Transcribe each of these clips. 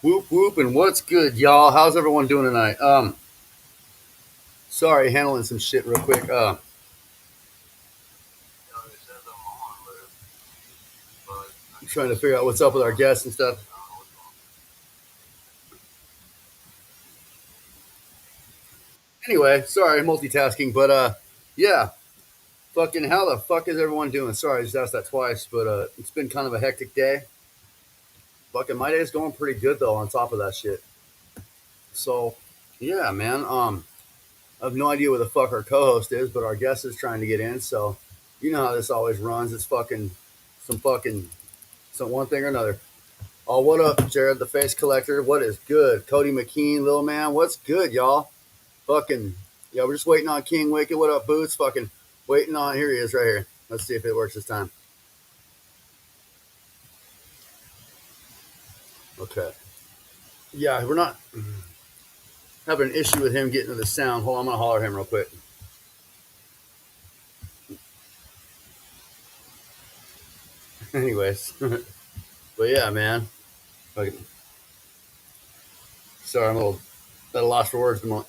Whoop whoop, and what's good, y'all? How's everyone doing tonight? Sorry, handling some shit real quick. Trying to figure out what's up with our guests and stuff. Anyway, sorry, multitasking, but yeah, fucking how the fuck is everyone doing? Sorry, I just asked that twice, but it's been kind of a hectic day. Fucking my day's going pretty good though. On top of that shit, so yeah, man. I have no idea where the fuck our co-host is, but our guest is trying to get in. So you know how this always runs. It's fucking some one thing or another. Oh, what up, Jared the Face Collector? What is good? Cody McKean, little man, what's good, y'all? Fucking, yeah, we're just waiting on King Wicked. What up, Boots? Fucking waiting on, here he is right here. Let's see if it works this time. Okay. Yeah, we're not having an issue with him getting to the sound. Hold on, I'm going to holler at him real quick. Anyways, but yeah, man. Fucking, sorry, I'm a little at a loss for words at the moment.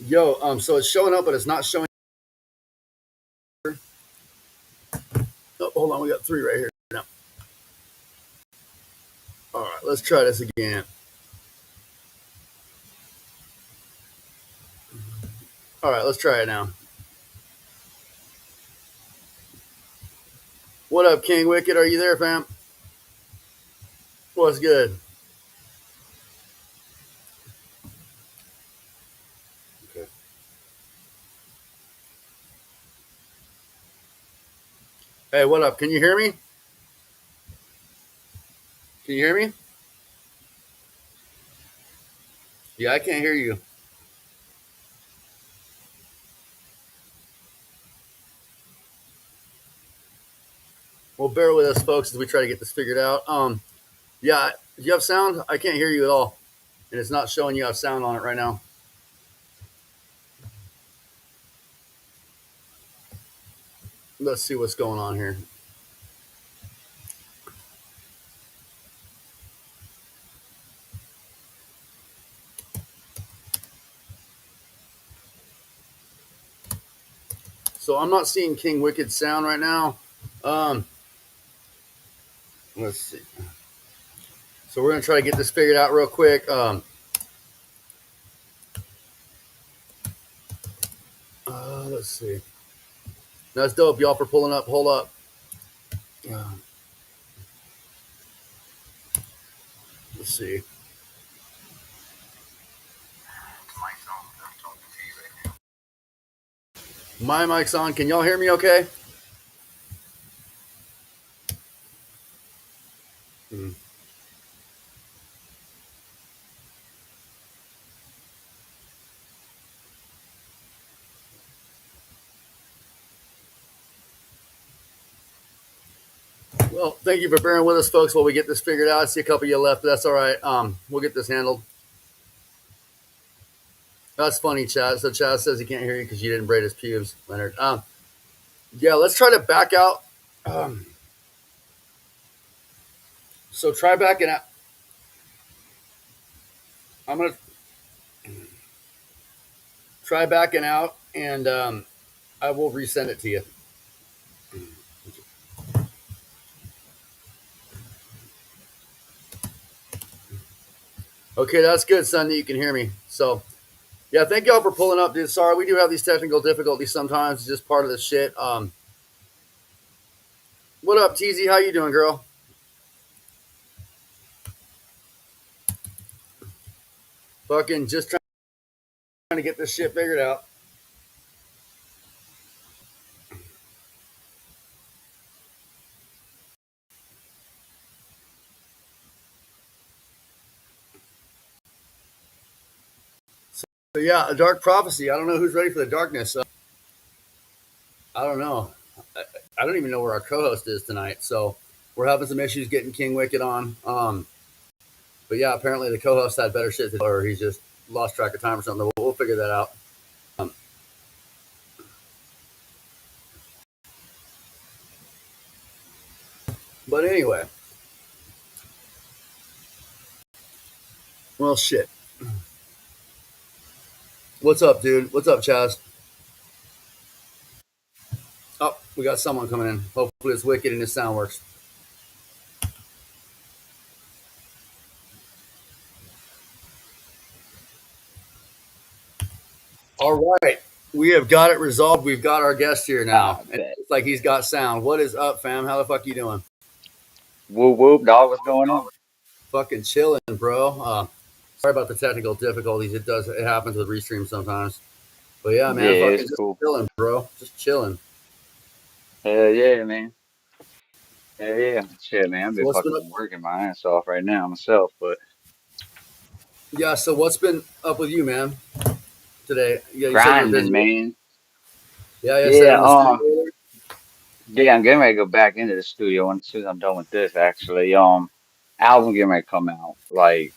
Yo, so it's showing up, but it's not showing. Oh, hold on, we got three right here now. All right, let's try this again. All right, let's try it now. What up, King Wicked? Are you there, fam? What's good? Okay. Hey, what up? Can you hear me? Can you hear me? Yeah, I can't hear you. Well, bear with us, folks, as we try to get this figured out. Yeah, do you have sound? I can't hear you at all, and it's not showing you have sound on it right now. Let's see what's going on here. So I'm not seeing King Wicked sound right now. Um, let's see. So we're gonna try to get this figured out real quick. Let's see. That's dope, y'all, for pulling up. Hold up. Uh, let's see. My mic's on. Can y'all hear me? Okay. Hmm. Well, thank you for bearing with us, folks, while we get this figured out. I see a couple of you left, but that's all right. We'll get this handled. That's funny, Chad. So Chad says he can't hear you because you didn't braid his pubes, Leonard. Yeah, let's try to back out. Um, so try backing out. I'm gonna try backing out, and I will resend it to you. Okay, that's good, son. That you can hear me. So yeah, thank y'all for pulling up, dude. Sorry, we do have these technical difficulties sometimes. It's just part of the shit. What up, TZ? How you doing, girl? Fucking just trying to get this shit figured out. So yeah, a dark prophecy. I don't know who's ready for the darkness. I don't know. I don't even know where our co-host is tonight. So we're having some issues getting King Wicked on. But yeah, apparently the co-host had better shit to do, or he's just lost track of time or something. We'll figure that out. Um, but anyway, Well, shit. What's up, dude? What's up, Chaz? Oh, we got someone coming in. Hopefully, it's wicked and his sound works. All right. We have got it resolved. We've got our guest here now. I And bet. it's like he's got sound. What is up, fam? How the fuck you doing? Whoop whoop, dog. What's going on? Fucking chilling, bro. Sorry about the technical difficulties. It happens with restream sometimes. But yeah, man, Yeah, fucking it's just cool. chilling, bro. Just chilling. Hell yeah, man. Hell yeah. Shit, man. I've So been what's been fucking up? working my ass off right now myself, but Yeah, so what's been up with you, man, today? Yeah, you said you were grinding, busy. man. Yeah, yeah, said Yeah, in the studio. yeah, I'm getting ready to go back into the studio as soon as I'm done with this, actually. Album getting ready to come out. Like,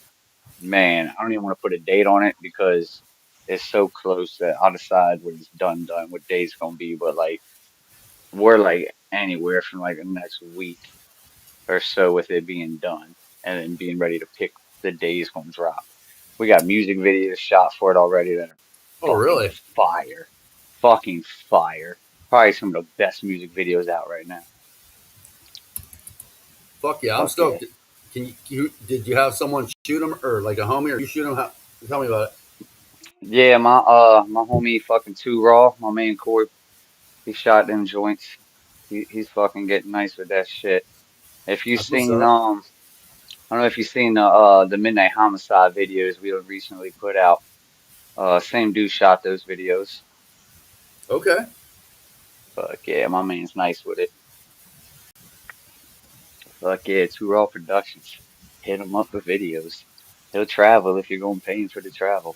man, I don't even want to put a date on it because it's so close that I'll decide when it's done, what day it's gonna be. But like, we're like anywhere from like the next week or so with it being done and then being ready to pick the day it's gonna drop. We got music videos shot for it already that are Oh, fucking really? fire. Fucking fire. Probably some of the best music videos out right now. Fuck yeah, I'm Fuck yeah. stoked. Did you have someone shoot him or like a homie or you shoot him? Tell me about it. Yeah, my homie fucking Two Raw, my man Corey, he shot them joints. He's fucking getting nice with that shit. If you That's what's seen up. I don't know if you've seen the Midnight Homicide videos we recently put out. Same dude shot those videos. Okay. Fuck yeah, my man's nice with it. Fuck yeah, Two Raw Productions. Hit him up with videos. He'll travel if you're going to pay him for the travel.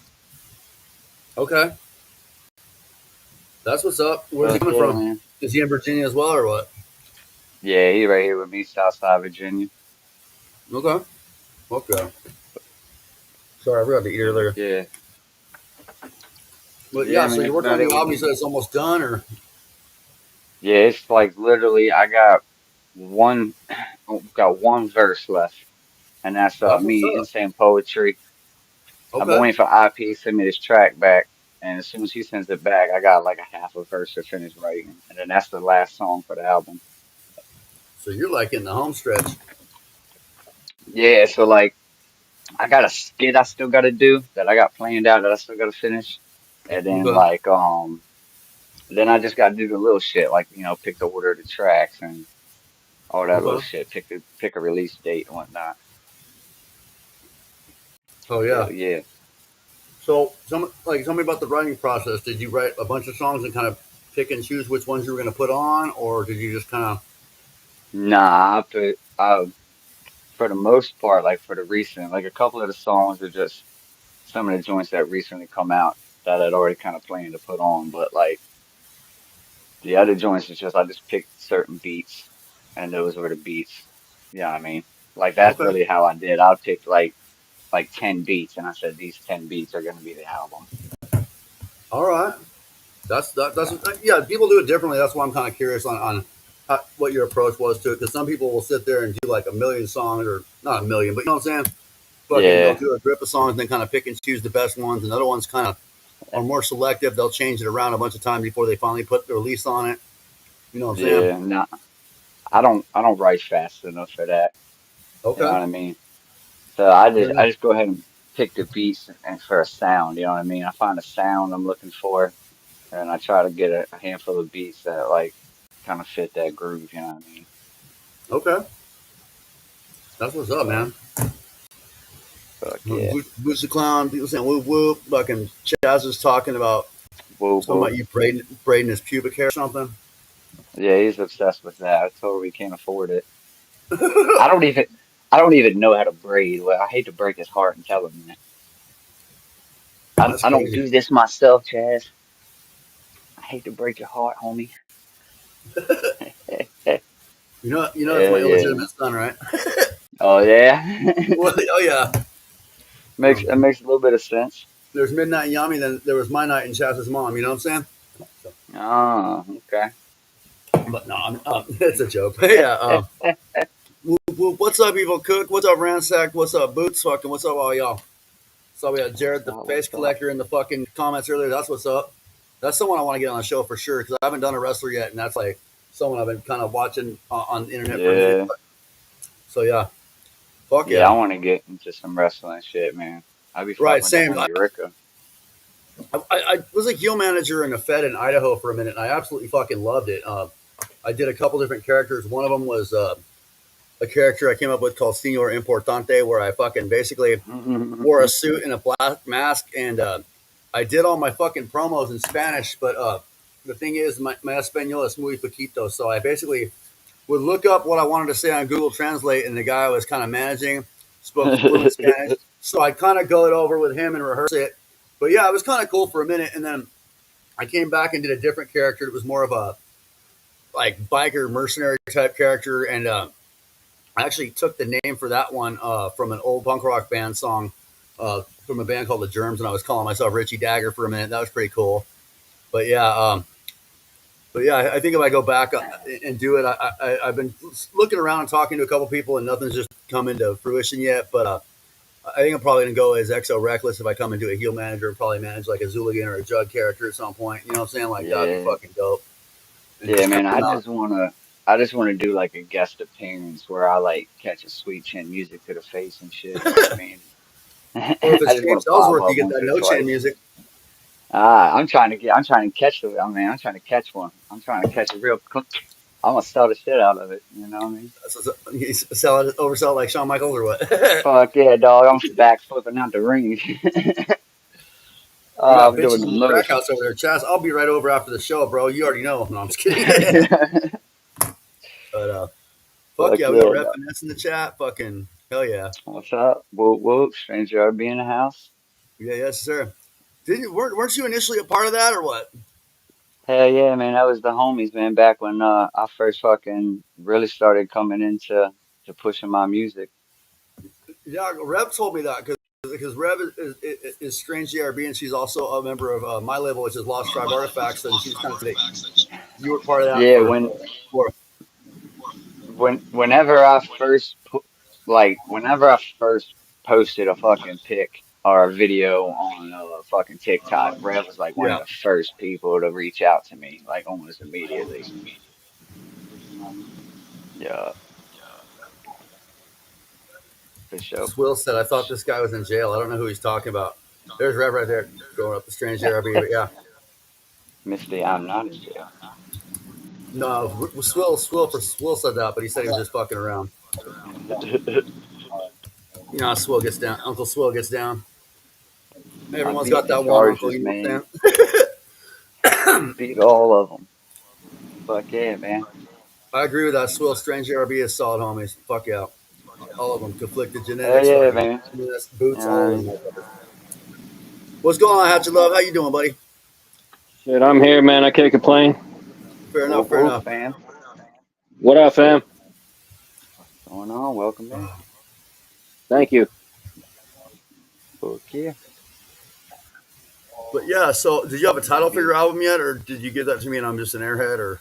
Okay. That's what's up. Where's he Fuck coming yeah, from? man. Is he in Virginia as well or what? Yeah, he right here with me, Southside Virginia. Okay. Okay. Sorry, I forgot to eat Fuck earlier. yeah. But Yeah, yeah, man, so you're that's working on about the it new with album. You me. said it's almost done, or Yeah, it's like literally I one got one verse left. And that's that's what's me up. insane poetry. I've been Okay. waiting for IP to send me this track back. And as soon as he sends it back, I got like a half a verse to finish writing. And then that's the last song for the album. So you're like in the home stretch. Yeah, so like I got a skit I still gotta do that I got planned out that I still gotta finish. And then Okay. like then I just gotta do the little shit like, pick the order of the tracks and all that little Okay. shit. Pick a release date and whatnot. Oh Hell yeah. yeah. So tell me about the writing process. Did you write a bunch of songs and kind of pick and choose which ones you were going to put on, or did you just kind of Nah, for the most part, like for the recent, like a couple of the songs are just some of the joints that recently come out that I'd already kind of planned to put on, but like the other joints is just I just picked certain beats and those were the beats. Yeah, I mean, like that's okay? really how I did. I picked like 10 beats and I said these 10 beats are gonna be the album. All right. That's Yeah. yeah. People do it differently. That's why I'm kind of curious on what your approach was to it. Because some people will sit there and do like a million songs, or not a million, but you know what I'm saying. Fucking, they'll Yeah. do a grip of songs and then kind of pick and choose the best ones. And other ones kind of are more selective. They'll change it around a bunch of times before they finally put the release on it. You know what I'm saying? Yeah. Nah, I don't write fast enough for that. You know Okay. what I mean? So I just Yeah. I just go ahead and pick the beats and for a sound, you know what I mean? I find a sound I'm looking for and I try to get a handful of beats that like kind of fit that groove, you know what I mean? Okay. That's what's up, Fuck, man. fuck yeah. Boots the Clown, people saying whoop whoop. Fucking Chaz is talking about Whoop something whoop. about you braiding his pubic hair or something. Yeah, he's obsessed with that. I told her we can't afford it. I don't even I don't even know how to braid. Well, I hate to break his heart and tell him that. That's I don't crazy. do this myself, Chaz. I hate to break your heart, homie. That's my Hell yeah, man. illegitimate son, right? Oh yeah. Well, oh yeah. It makes a little bit of sense. There's Midnight Yummy, then there was my night and Chaz's mom. You know what I'm saying? So, Oh, okay. but no, it's a joke. But yeah. What's up, Evil Cook? What's up, Ransack? What's up, Boots? Fucking what's up, all y'all? So we had Jared, the face What's up? collector, in the fucking comments earlier. That's what's up. That's someone I want to get on the show for sure because I haven't done a wrestler yet, and that's like someone I've been kind of watching on the internet for a minute. Yeah, So yeah, fuck yeah, I yeah. want to get into some wrestling shit, man. I be Right, fucking with that same. homie Ricka. I was a heel manager in a Fed in Idaho for a minute, and I absolutely fucking loved it. I did a couple different characters. One of them was a character I came up with called Senor Importante, where I fucking basically wore a suit and a black mask, and I did all my fucking promos in Spanish. But the thing is, my español es muy poquito, so I basically would look up what I wanted to say on Google Translate, and the guy I was kind of managing spoke fluent Spanish, so I'd kind of go it over with him and rehearse it. But yeah, it was kind of cool for a minute, and then I came back and did a different character. It was more of a like biker mercenary type character, and I actually took the name for that one from an old punk rock band song from a band called the Germs, and I was calling myself Richie Dagger for a minute. That was pretty cool. But yeah, I think if I go back and do it, I've been looking around and talking to a couple people, and nothing's just come into fruition yet. But I think I'm probably gonna go as Exo Reckless if I come and do a heel manager and probably manage like a Zooligan or a Jug character at some point. You know what I'm saying? Like that'd be Yeah, fucking dope. And yeah, just man. come out. I just wanna do like a guest appearance where I like catch a sweet chin music to the face and shit. You know what I mean? Or if I it's just James want to pop Ellsworth, you up get once that or no chin twice. music. I'm trying to catch the. I mean, I'm trying to catch one. I'm trying to catch a real. I'm gonna sell the shit out of it. You know what I mean? So, you sell it, oversell it like Shawn Michaels or what? Fuck yeah, dog! I'm back flipping out the ring. We got I'm doing bitches the in the crack most. house over there. Chaz, I'll be right over after the show, bro. You already know. No, I'm just kidding. But fuck Fuck yeah, we got yeah, Ref dog. Finesse in the chat. Fucking hell yeah. What's up? Whoop whoop, stranger RB in the house. Yeah, yes, sir. Didn't you, weren't you initially a part of that or what? Hell yeah, man. That was the homies, man. Back when I first fucking really started coming into to pushing my music. Yeah, Rev told me that because Rev is Strange JRB and she's also a member of my label, which is Lost Tribe Artifacts, and she was kind of saying that you were part of that Yeah, for whenever I first whenever I first posted a fucking pic or a video on fucking TikTok, Rev was like one of yeah. the first people to reach out to me, like almost immediately. Yeah, for sure. Swill said, I thought this guy was in jail. I don't know who he's talking about. There's Rev right there going up the Strange JRB, but yeah. Misty, I'm not in jail. No, Swill said that, but he said he was just fucking around. You know how Swill gets down. Uncle Swill gets down. I Everyone's beat got the that one uncle, charges, you know what man. I'm saying? Beat all of them. Fuck yeah, man. I agree with that. Swill, Strange JRB is solid homies. Fuck yeah. All of them. Conflicted Hell genetics, yeah, fucking man. You boots, know what I all of mean? them. What's going on, Hatchet Love? How you doing, buddy? Shit, I'm here, man. I can't complain. Fair enough, Whoop fair whoop, enough. fam. What up, fam? Going on? Welcome back. Thank you. Fuck yeah. But yeah, so did you have a title for your album yet, or did you give that to me and I'm just an airhead? Or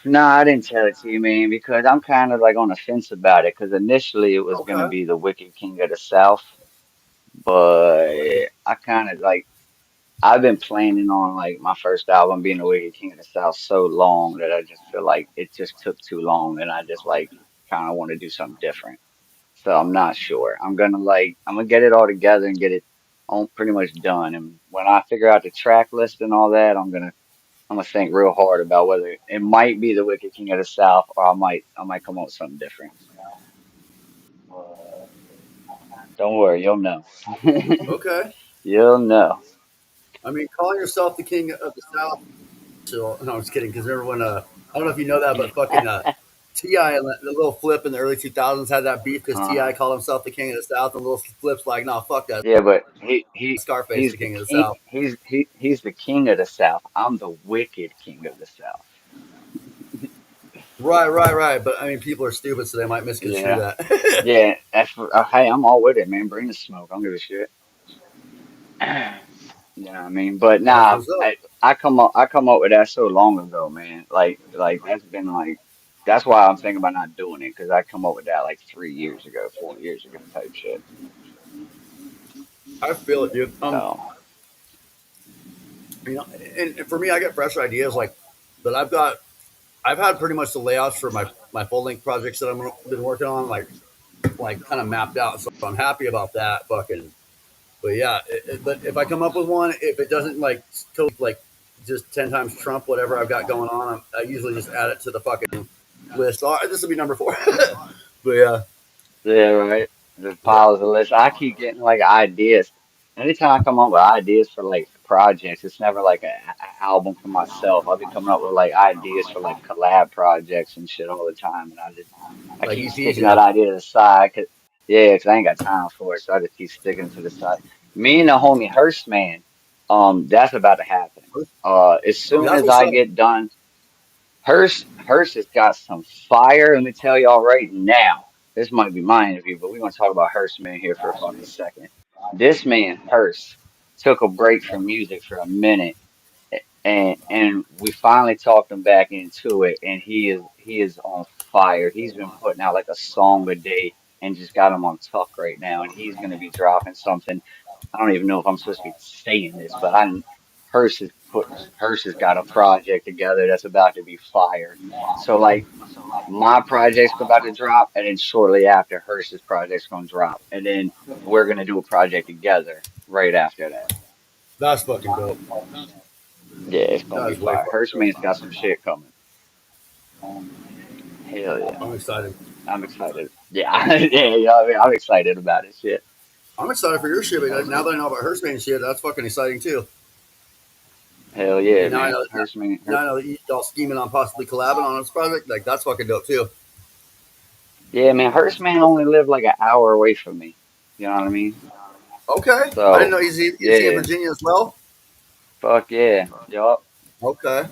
Nah, I didn't tell it to you, man, because I'm kind of like on the fence about it. Because initially it was gonna okay, be the Wicked King of the South, but I kind of like I've been planning on like my first album being the Wicked King of the South so long that I just feel like it just took too long, and I just like kind of want to do something different. So I'm not sure. I'm gonna get it all together and get it on pretty much done. And when I figure out the track list and all that, I'm gonna think real hard about whether it might be the Wicked King of the South or I might come up with something different. Don't worry, you'll know. okay. You'll know. I mean, calling yourself the king of the South. So, no, I'm just kidding. Because remember when I don't know if you know that, but fucking Ti and the little flip in the early 2000s had that beef because Ti Uh-huh. called himself the king of the South, and little flips like, nah, fuck that. Yeah, but Scarface, he's the the king of the king. South. He's the king of the South. I'm the wicked king of the South. Right, right, right. But I mean, people are stupid, so they might misconstrue Yeah, that. yeah. Hey, I'm all with it, man. Bring the smoke. I don't give a shit. You know what I mean? But That's nah, what's up. I come up with that so long ago, man. Like that's been like that's why I'm thinking about not doing it because I come up with that like 3 years ago, 4 years ago type shit. I feel it, dude. So You know, and for me, I get fresh ideas like, but I've had pretty much the layouts for my full length projects that I've been working on, like kind of mapped out. So I'm happy about that. Fucking, but yeah, but if I come up with one, if it doesn't like totally like just 10 times trump whatever I've got going on, I usually just add it to the fucking list. Oh, this will be number four. But yeah, yeah, right. The yeah, piles of lists. I keep getting like ideas. Anytime I come up with ideas for like projects, it's never like a album for myself. I'll be coming up with like ideas for like collab projects and shit all the time, and I like keep EPs, sticking that yeah. idea to the side. Yeah, 'cause I ain't got time for it, so I just keep sticking to the side. Me and the homie Hearst man, that's about to happen. As soon That's as what's I up. get done. Hurst has got some fire. Let me tell y'all right now. This might be my interview, but we're gonna talk about Hurst man here for a fucking second. This man, Hurst, took a break from music for a minute, and we finally talked him back into it, and he is on fire. He's been putting out like a song a day, and just got him on tuck right now, and he's gonna be dropping something. I don't even know if I'm supposed to be saying this, but Hurst has got a project together that's about to be fire. So like my project's about to drop, and then shortly after Hurst's project's gonna drop, and then we're gonna do a project together right after that. That's fucking dope. Yeah, it's gonna That be is way fire. fucking Hurst dope. man's got some shit coming. Hell yeah, I'm excited. I'm excited. Yeah, yeah, yeah. I'm excited about it. Shit. I'm excited for your shit. But now that I know about Hearstman shit, that's fucking exciting too. Hell yeah, And now I man. know Hurst man. now I know that y'all scheming on possibly collabing on this project. Like that's fucking dope too. Yeah, man. Hurst man only lived like an hour away from me. You know what I mean? Okay, I didn't So know is he in yeah, Virginia as well? fuck yeah, yup. Okay,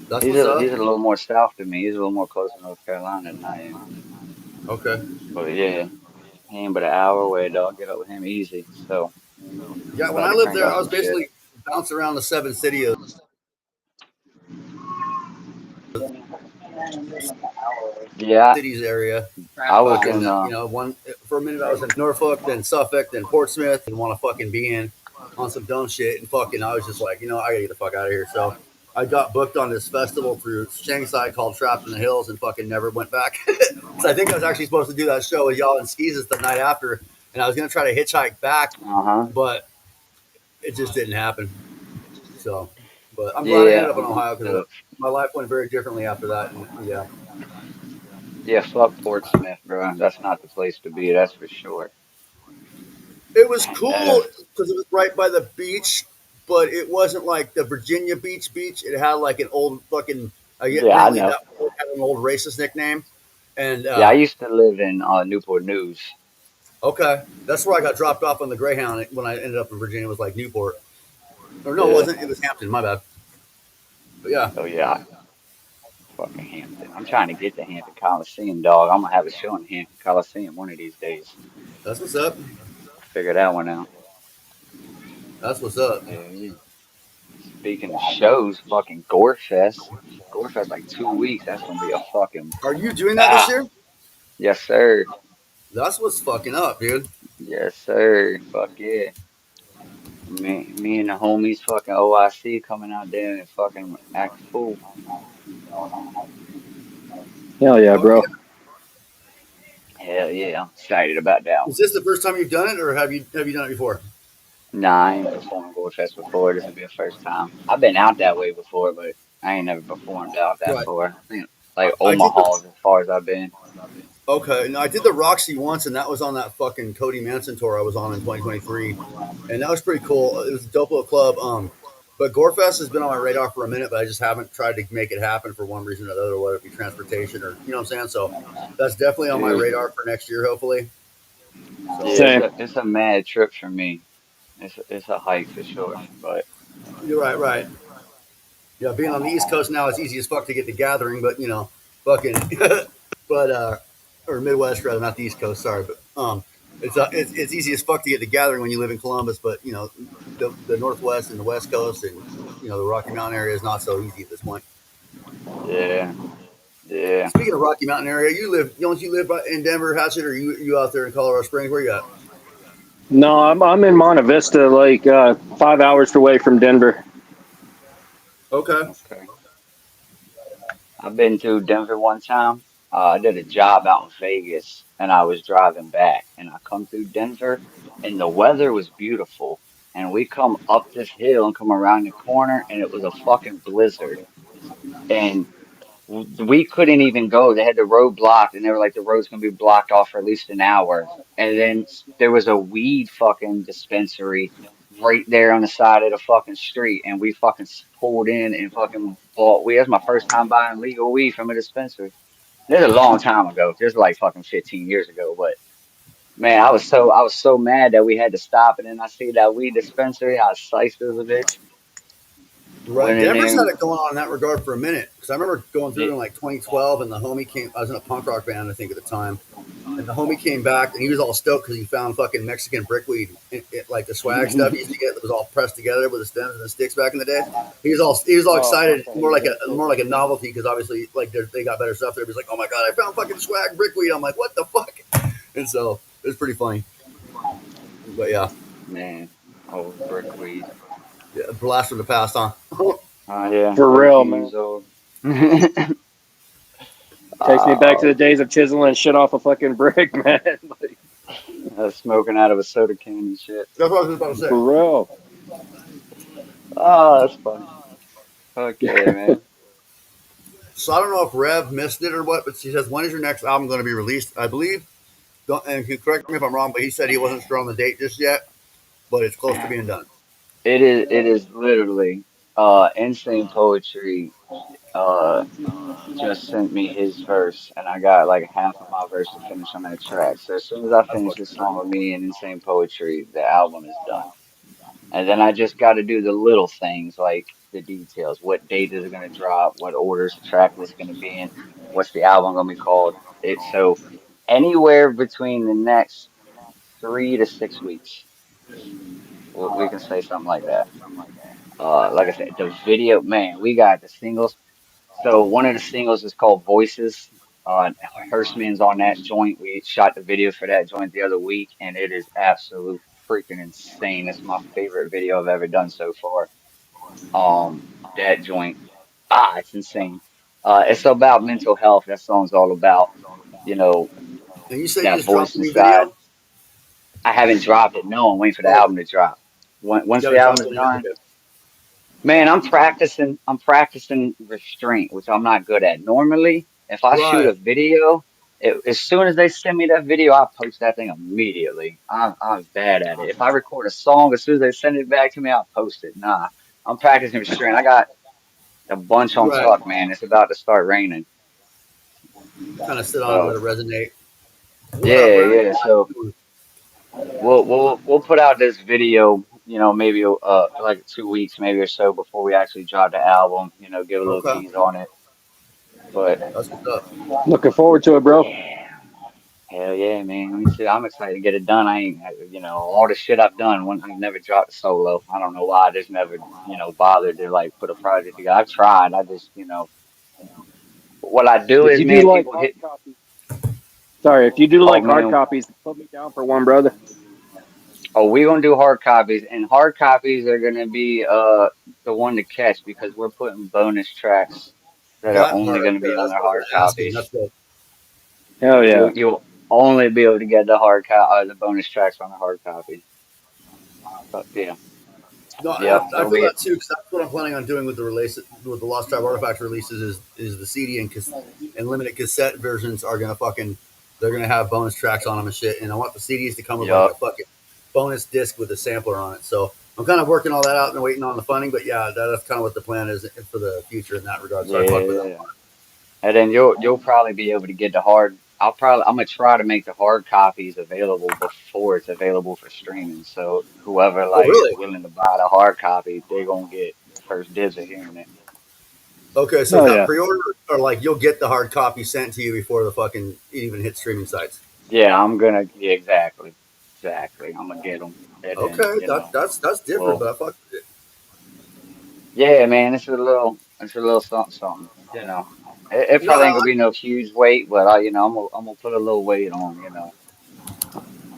that's what's He's up. a little more south than me. He's a little more close to North Carolina than I am. Okay, But yeah, he ain't but an hour away, dog. Get up with him easy. So yeah. When about I to lived crank there, out I was some shit. basically bouncing around the seven cities Yeah, cities area. I was Fucking, in one for a minute I was in Norfolk, then Suffolk, then Portsmouth, and want to fucking be in on some dumb shit. And fucking, I was just like, I gotta get the fuck out of here. So I got booked on this festival through Shanghai called Trapped in the Hills, and fucking never went back. So I think I was actually supposed to do that show with y'all in Skeezus the night after, and I was gonna try to hitchhike back, uh-huh. but it just didn't happen. So, but I'm glad I Yeah, ended up in Ohio because the my life went very differently after that. And yeah, yeah, fuck Portsmouth, bro. That's not the place to be, that's for sure. it was cool Uh, because it was right by the beach, but it wasn't like the Virginia beach. It had like an old fucking. I get yeah, I apparently know. that had an old racist nickname, and Yeah, I used to live in Newport News. okay, that's where I got dropped off on the Greyhound when I ended up in Virginia. Was like Newport, or no, it Yeah. wasn't. It was Hampton. My bad. But yeah, Oh yeah, fucking Hampton. I'm trying to get to Hampton Coliseum, dog. I'm gonna have a show in Hampton Coliseum one of these days. that's what's up. Figure that one out. That's what's up. Yeah, yeah. Speaking of shows, fucking Gore Fest. Gore Fest like 2 weeks. That's gonna be a fucking Are you doing that this bah. year? Yes, sir. That's what's fucking up, dude. Yes, sir. Fuck yeah. Me and the homies fucking OIC coming out there and fucking act a fool. Hell yeah, Fuck yeah. bro. Hell yeah, I'm excited about that Is one. this the first time you've done it, or have you done it before? Nah, I ain't performed Gore Fest before. This will be a first time. I've been out that way before, but I ain't never performed out that Right. far. I think like I did the Omaha is as far as I've been. Okay, no, I did the Roxy once, and that was on that fucking Cody Manson tour I was on in 2023, and that was pretty cool. It was a dope little club. But Gorefest has been on my radar for a minute, but I just haven't tried to make it happen for one reason or another, whether it be transportation or you know what I'm saying. So that's definitely on my Dude, radar for next year, hopefully. yeah, So Same. it's a mad trip for me. It's a hike for sure. But you're right, right. Yeah, being on the East Coast now, it's easy as fuck to get to Gathering, but fucking, but or Midwest rather, not the East Coast. Sorry, but it's easy as fuck to get to Gathering when you live in Columbus, but the Northwest and the West Coast and the Rocky Mountain area is not so easy at this point. yeah, yeah. Speaking of Rocky Mountain area, don't you live in Denver, Hatchet, or you out there in Colorado Springs? Where you at? No, I'm in Monte Vista, like 5 hours away from Denver. Okay. Okay. I've been to Denver one time. I did a job out in Vegas and I was driving back and I come through Denver and the weather was beautiful. And we come up this hill and come around the corner and it was a fucking blizzard. And we couldn't even go. They had the road blocked, and they were like, the road's gonna be blocked off for at least an hour. And then there was a weed fucking dispensary right there on the side of the fucking street, and we fucking pulled in and fucking bought weed. That's my first time buying legal weed from a dispensary. This is a long time ago. This is like fucking 15 years ago. But man, I was so mad that we had to stop, and then I see that weed dispensary. I sliced it as a bitch. Right. Went in Denver's had there. it going on in that regard for a minute. Because I remember going through in like 2012 and the homie came, I was in a punk rock band, I think, at the time. And the homie came back and he was all stoked because he found fucking Mexican brickweed, like the swag stuff he used to get that was all pressed together with the stems and the sticks back in the day. He was all excited, more like a novelty because obviously like they got better stuff there. He was like, oh my god, I found fucking swag brickweed. I'm like, what the fuck? And so it was pretty funny. But yeah, Man, old brickweed. yeah, blast from the past, huh? Oh yeah, For quite a real, few man. years old. Takes me back to Oh, the days of chiseling shit off a fucking brick, man. Like, smoking out of a soda can and shit. That's what I was about to for say. real. Oh, that's funny. Fuck yeah, man. So I don't know if Rev missed it or what, but she says, when is your next album going to be released? I believe, don't, and you correct me if I'm wrong, but he said he wasn't sure on the date just yet, but it's close to being done. It is literally Insane Poetry just sent me his verse and I got like half of my verse to finish on that track. So as soon as I That's finish fucking this tight. song with me and Insane Poetry, the album is done. And then I just got to do the little things like the details. What date is it going to drop? What order is the track list going to be in? What's the album going to be called? So anywhere between the next 3 to 6 weeks, we can say something like that. Like I said, the video, man, we got the singles. So one of the singles is called Voices. Hirschman's on that joint. We shot the video for that joint the other week, and it is absolute freaking insane. It's my favorite video I've ever done so far. That joint, it's insane. It's about mental health. That song's all about, you know, And you said you that just dropped voice a new inside. video? I haven't dropped it. No, I'm waiting for the Oh, album to drop. Once you the haven't dropped album is it yet? done, Okay. man, I'm practicing. I'm practicing restraint, which I'm not good at. Normally, if I shoot Right, a video, as soon as they send me that video, I post that thing immediately. I'm bad at it. If I record a song, as soon as they send it back to me, I'll post it. Nah, I'm practicing restraint. I got a bunch on right. tuck, man. It's about to start raining. Kind of sit on it, let So it resonate. What up, yeah, Brandon? yeah. So we'll put out this video, maybe like 2 weeks, maybe or so before we actually drop the album. Give a little Okay, tease on it. But that's what's up. Looking forward to it, bro. yeah, hell yeah, man. Me too. I'm excited to get it done. I ain't, all the shit I've done. I've never dropped a solo. I don't know why. I just never, bothered to like put a project together. I've tried. I just, what I do If is, you do man, like people hard hit. copies, sorry, if you do Oh like hard man, copies, put me down for one, brother. oh, we're gonna do hard copies, and hard copies are gonna be the one to catch because we're putting bonus tracks that are That only part, gonna be on that's the what I was hard going to ask him. copies. That's good. Hell yeah. You'll only be able to get the bonus tracks on the hard copy. But yeah, No, yep. I So feel we, that too because that's what I'm planning on doing with the release with the Lost Tribe Artifacts releases is the CD and limited cassette versions are gonna fucking they're gonna have bonus tracks on them and shit. And I want the CDs to come with like a yep, fucking bonus disc with a sampler on it. So I'm kind of working all that out and waiting on the funding. But yeah, that's kind of what the plan is for the future in that regard. Sorry, fuck with that. yeah. And then you'll probably be able to get the hard. I'm gonna try to make the hard copies available before it's available for streaming. So whoever Oh, like is really? willing to buy the hard copy, they're gonna get first dibs of hearing it. Okay, so it's Hell not yeah. pre-order or like you'll get the hard copy sent to you before the fucking it even hits streaming sites. Yeah, exactly, exactly. I'm gonna get them, and then Okay, that's different, well, but I fuck with it. yeah, man, it's a little something, something. It No, probably ain't no, gonna be no huge weight, but I'm gonna put a little weight on,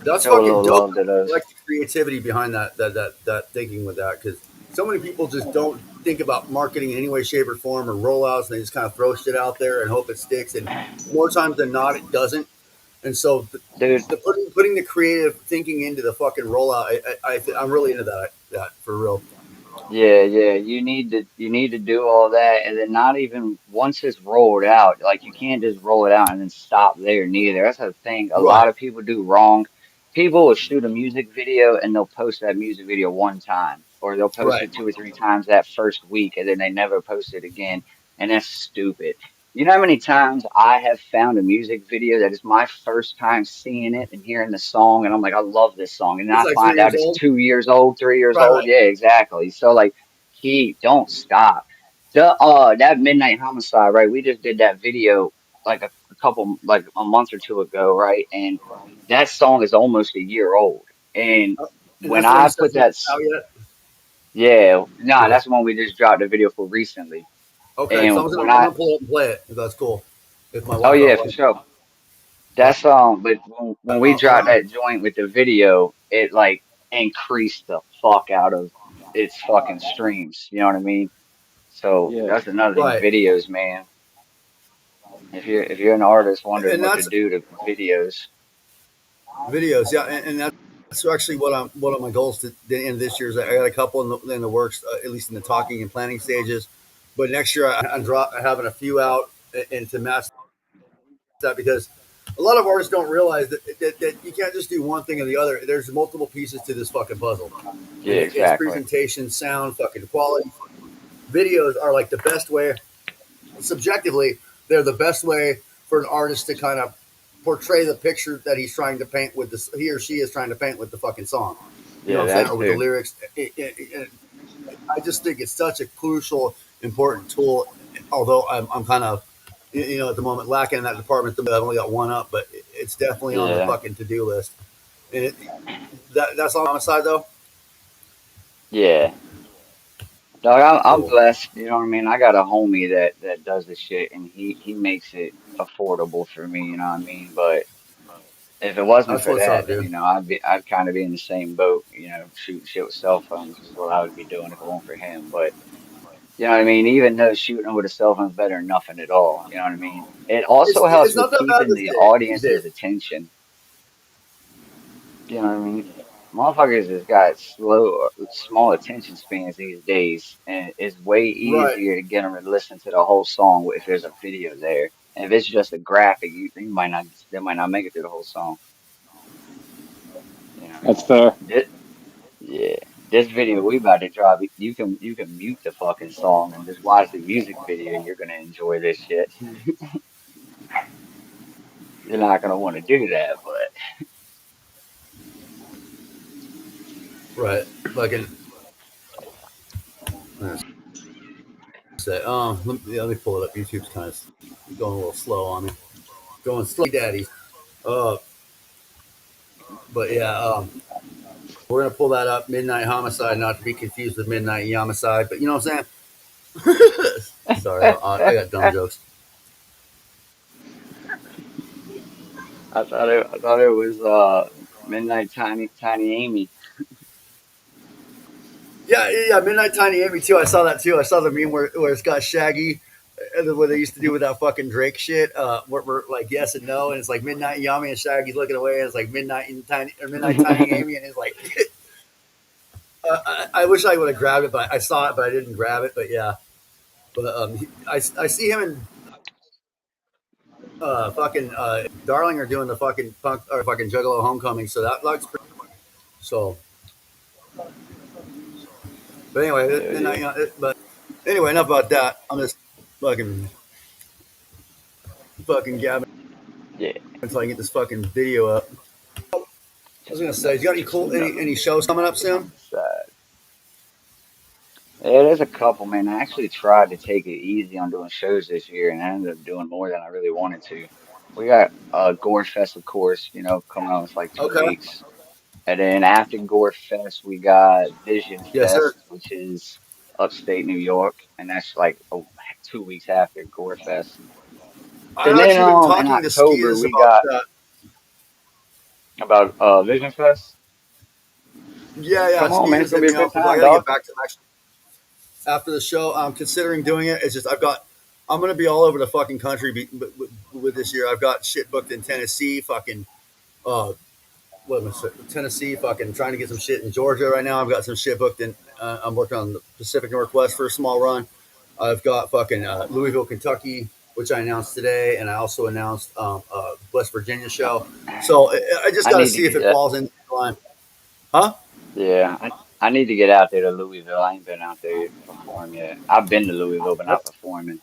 that's show a fucking little dope. love to I like those. creativity behind that thinking with that, because so many people just don't think about marketing in any way, shape, or form or rollouts, and they just kind of throw shit out there and hope it sticks. And more times than not, it doesn't. And so Dude. the putting the creative thinking into the fucking rollout, I'm really into that for real. Yeah, yeah, you need to do all that, and then not even once it's rolled out, like you can't just roll it out and then stop there neither. That's the thing a Right, lot of people do wrong. People will shoot a music video and they'll post that music video one time, or they'll post right. it two or three times that first week, and then they never post it again, and that's stupid. You know how many times I have found a music video that is my first time seeing it and hearing the song, and I'm like, I love this song, and then It's I like find 3 years out it's old. 2 years old, 3 years Right, old. right. Yeah, exactly. So like, don't stop. The that Midnight Homicide, right? We just did that video like a couple, like a month or two ago, right? And that song is almost a year old. And Oh, and when that's the one you I said put isn't that, out yet. yeah, nah, Okay. that's the one we just dropped a video for recently. Okay, so And I'm gonna pull it and play it if that's cool. If my oh wife yeah, don't for like sure. it. That's but when we dropped Uh, that joint with the video, it like increased the fuck out of its fucking streams. You know what I mean? So Yeah. that's another thing, right, videos, man. If you're an artist wondering and what to that's do to videos, videos. Yeah, and that's actually what my goals to the end of this year is. I got a couple in the works, at least in the talking and planning stages. But next year, I'm having a few out and to match that, because a lot of artists don't realize that you can't just do one thing or the other. There's multiple pieces to this fucking puzzle, yeah, and it's exactly. presentation, sound, fucking quality. Videos are like the best way, subjectively, they're the best way for an artist to kind of portray the picture that he's trying to paint with this, he or she is trying to paint with the fucking song. You know Yeah, what I'm saying? that Or with the too. lyrics. I just think it's such a crucial, important tool. Although I'm kind of, at the moment lacking in that department. I've only got one up, but it's definitely on the Yeah, fucking to do list. And that's on my side though. yeah. Dog, I'm Cool. blessed. You know what I mean? I got a homie that does this shit, and he makes it affordable for me. You know what I mean? But if it wasn't That's for what's that, up, then dude. I'd kind of be in the same boat. You know, shooting shit with cell phones is what I would be doing if it weren't for him. But you know what I mean? Even though shooting with a cell phone is better than nothing at all. You know what I mean? It also helps It's with not that bad keeping these the days. These audience's days. attention. You know what I mean? Motherfuckers has got small attention spans these days, and it's way Right. easier to get them to listen to the whole song if there's a video there. And if it's just a graphic, they might not make it through the whole song. You know what I That's mean? fair. Yeah, this video we about to drop, you can mute the fucking song and just watch the music video. You're gonna enjoy this shit. You're not gonna want to do that, but Right. Fucking. Say, let me pull it up. YouTube's kind of going a little slow on me. Going slow, daddies. Uh, but yeah, we're gonna pull that up. Midnight Homicide, not to be confused with Midnight Yamicide. But you know what I'm saying? Sorry, I got dumb jokes. I thought it was Midnight Tiny Amy. Yeah, yeah, yeah. Midnight Tiny Amy too. I saw that too. I saw the meme where it's got Shaggy, what they used to do with that fucking Drake shit. Where like yes and no, and it's like Midnight Yummy and Shaggy's looking away, and it's like Midnight Tiny Amy, and it's like I wish I would have grabbed it, but I saw it, but I didn't grab it. But yeah, but I see him and fucking Darling are doing the fucking punk or fucking Juggalo Homecoming, so that looks pretty. So, but anyway, Hell then yeah. but anyway, enough about that. I'm just fucking gabbing Yeah, until I get this fucking video up. I was gonna say, you got any just cool another any shows coming up soon? homicide. Yeah, there's a couple, man. I actually tried to take it easy on doing shows this year, and I ended up doing more than I really wanted to. We got Gore Fest, of course, you know, coming up in like 2 weeks. Okay. And then after Gore Fest, we got Vision Yes, sir. Fest, which is upstate New York, and that's like 2 weeks after Gore Fest. And I've then actually been in talking to October Skias we about got that. about Vision Fest. Yeah, yeah. Come on, man. It's Skeeters gonna hit be a me good up because I time, got to dog. get back to him actually after the show. I'm considering doing it. It's just I'm gonna be all over the fucking country with this year. I've got shit booked in Tennessee, fucking uh, what am I saying? Tennessee, fucking trying to get some shit in Georgia right now. I've got some shit booked in. I'm working on the Pacific Northwest for a small run. I've got fucking Louisville, Kentucky, which I announced today, and I also announced West Virginia show. So I just I got to need to see if get it that. falls in line, huh? Yeah, I need to get out there to Louisville. I ain't been out there to perform yet. I've been to Louisville, but not performing.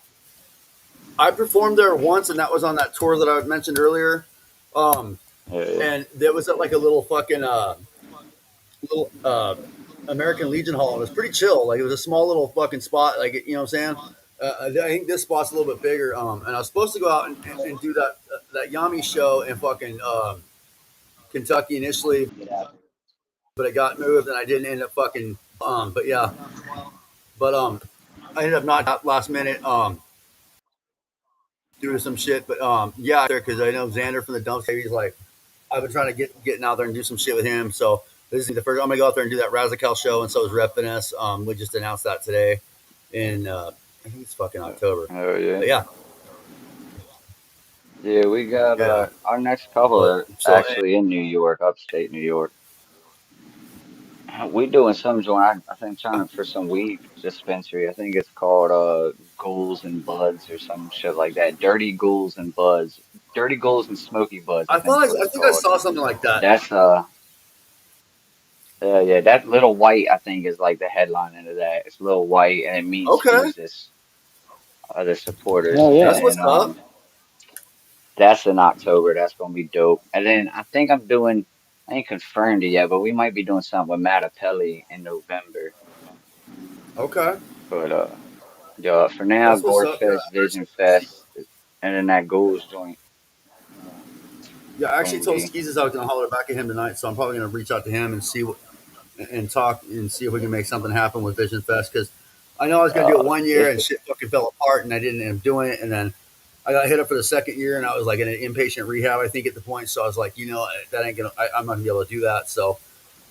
I performed there once, and that was on that tour that I mentioned earlier. Um, Yeah, and there was at like a little fucking little American Legion Hall. It was pretty chill. Like it was a small little fucking spot. Like you know what I'm saying. I think this spot's a little bit bigger. And I was supposed to go out and do that Yami show in fucking Kentucky initially, but it got moved and I didn't end up fucking. But yeah, but I ended up not last minute due to some shit. But yeah, there because I know Xander from the dumpster. He's like, I've been trying to getting out there and do some shit with him. So this is the first. I'm gonna go out there and do that Razakel show, and so is Rep Finesse. We just announced that today, in I think it's fucking October. oh yeah, But yeah, yeah. We got yeah. our next couple But are so actually in New York, upstate New York. We doing some joint. I think trying for some weed dispensary. I think it's called Ghouls and Buds or some shit like that. Dirty Ghouls and Buds. Dirty Ghouls and Smoky Buds, I think is what I it's think I called. saw something like that. That's yeah, that Little White I think is like the headline into that. It's Little White and it means Okay, Jesus, the supporters. Oh yeah. that's And what's up. that's in October. That's gonna be dope. And then I think I'm doing I ain't confirmed it yet, but we might be doing something with Mattapelli in November. Okay, But yeah, for now, that's what's Gore up. Yeah, Fest, Vision Fest, and then that Ghouls joint yeah. I actually gonna told be. Skeezes I was gonna holler back at him tonight, so I'm probably gonna reach out to him and see what and talk and see if we can make something happen with Vision Fest because I know I was gonna do it one year It's and shit fucking fell apart and I didn't end up doing it and then I got hit up for the second year and I was like in an inpatient rehab I think at the point so I was like that ain't gonna I'm not gonna be able to do that so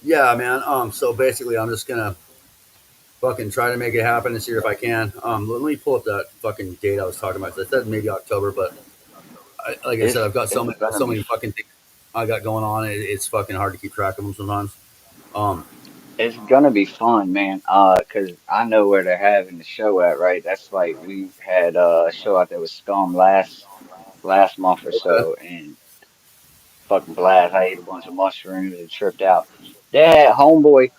yeah man so basically I'm just gonna fucking try to make it happen this year if I can let me pull up that fucking date I was talking about. I said maybe October but like I said I've got it's gonna so be many fucking things I got going on it's fucking hard to keep track of them sometimes. um it's gonna be fun, man. 'Cause I know where they're having the show at, right? That's like we had a show out there with Scum last month or okay. so, and fucking blast. I ate a bunch of mushrooms and tripped out. They had homeboy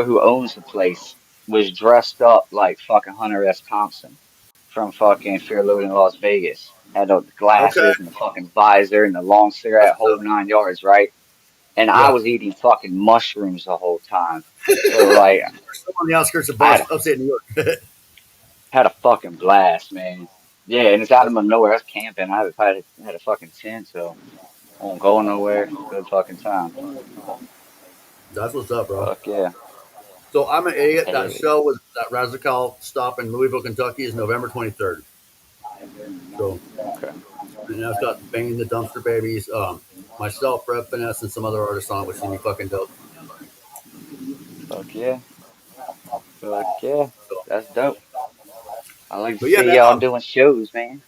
who owns the place was dressed up like fucking Hunter S. Thompson from fucking Fear Loathing Las Vegas. Had the Okay. glasses and the fucking visor and the long That's cigarette, what's whole up. 9 yards, right? And I Yeah. was eating fucking mushrooms the whole time. So like We're still on the outskirts of I had a, upstate New York. had a fucking blast, man. Yeah, and it's out of That's, nowhere. I was camping. Had a fucking tent, so I won't go nowhere. Good fucking time. that's what's up, bro. Fuck yeah. So I'm an idiot. That Hey, show with that Razakal stop in Louisville, Kentucky is November 23rd. So, okay. and I've got Banging the Dumpster Babies, myself, Brett Finesse, and some other artists on it, which is going to be fucking dope. Fuck yeah. Fuck yeah. So, That's dope. I like to but yeah, see man. y'all doing shows, man.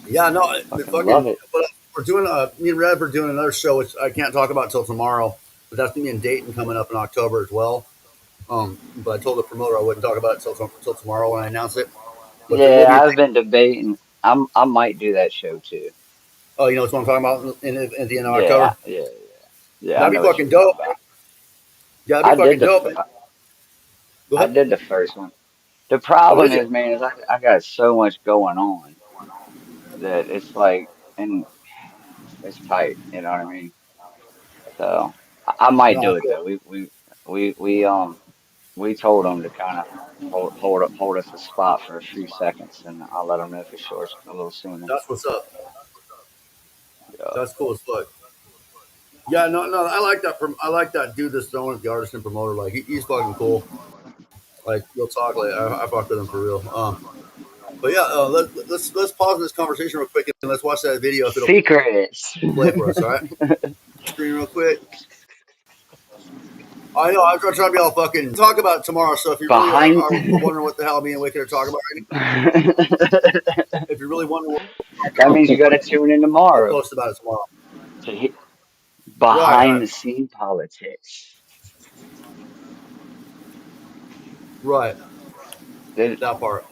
Yeah, no, the Fucking fucking, love it. but we're doing, me and Rev are doing another show, which I can't talk about till tomorrow, but that's going to be in Dayton coming up in October as well. But I told the promoter I wouldn't talk about it till tomorrow when I announce it. But there will Yeah, be a I've been debating. I might do that show too. oh, you know what I'm talking about at the end of Yeah, October? yeah, yeah. I That'd know be what you're fucking talking dope. about. Yeah, that'd I be did fucking the dope. f- Man. Go I ahead. did the first one. The Oh, problem did you? is, man, is I got so much going on that it's like, and it's tight. You know what I mean? So I might No, I do it feel though. We we um we told them to kind of hold us a spot for a few seconds, and I'll let them know for sure a little sooner. that's what's up. Yeah. That's cool as fuck. Yeah, no, no, I like that. I like that dude that's throwing the artist and promoter. Like he's fucking cool. Like we'll talk. Like I fuck with him for real. But yeah, let's pause this conversation real quick and let's watch that video if it'll Secrets. play for us. All right, screen real quick. I know. I'm trying to be all fucking talk about it tomorrow. So if you really behind. are wondering what the hell me and Wicked are talking about, That if you're really wondering what we're talking means you got to tune in about, I'll tomorrow post about it tomorrow. to hit Right, behind right, the scene politics. right. That, That part.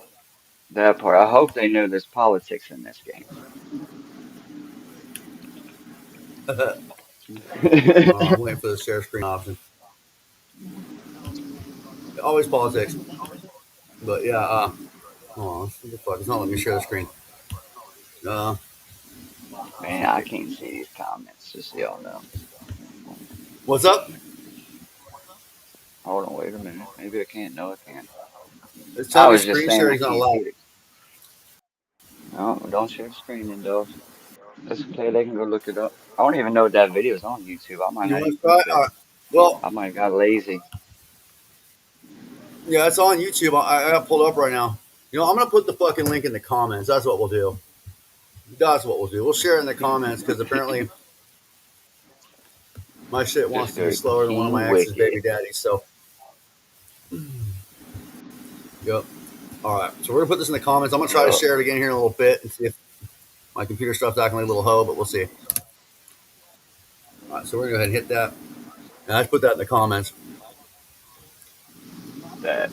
that part. I hope they know there's politics in this I'm game. waiting for the share screen option. Always politics. But yeah, oh, what the fuck? It's not letting me share the screen. Uh, Man, I can't see these comments, just so y'all know. what's up? Hold on, wait a minute. Maybe I can't. No, I can't. It's I telling me was just screen saying I sharing's not can't allowed. see the. No, don't share the screen, then, dog. It's okay. They can go look it up. I don't even know if that video is on YouTube. I might You not want to even try? look at it. Well, I might have got lazy. yeah, it's on YouTube. I got pulled up right now. I'm gonna put the fucking link in the comments. That's what we'll do. That's what we'll do. We'll share it in the comments because apparently my shit wants Just to be go slower than one of King my ex's Wicked. baby daddies. So, yep. All right. So we're gonna put this in the comments. I'm gonna try to Yup. share it again here in a little bit and see if my computer stuff's acting like a little hoe, but we'll see. All right. So we're gonna go ahead and hit that. And I just put that in the comments. That.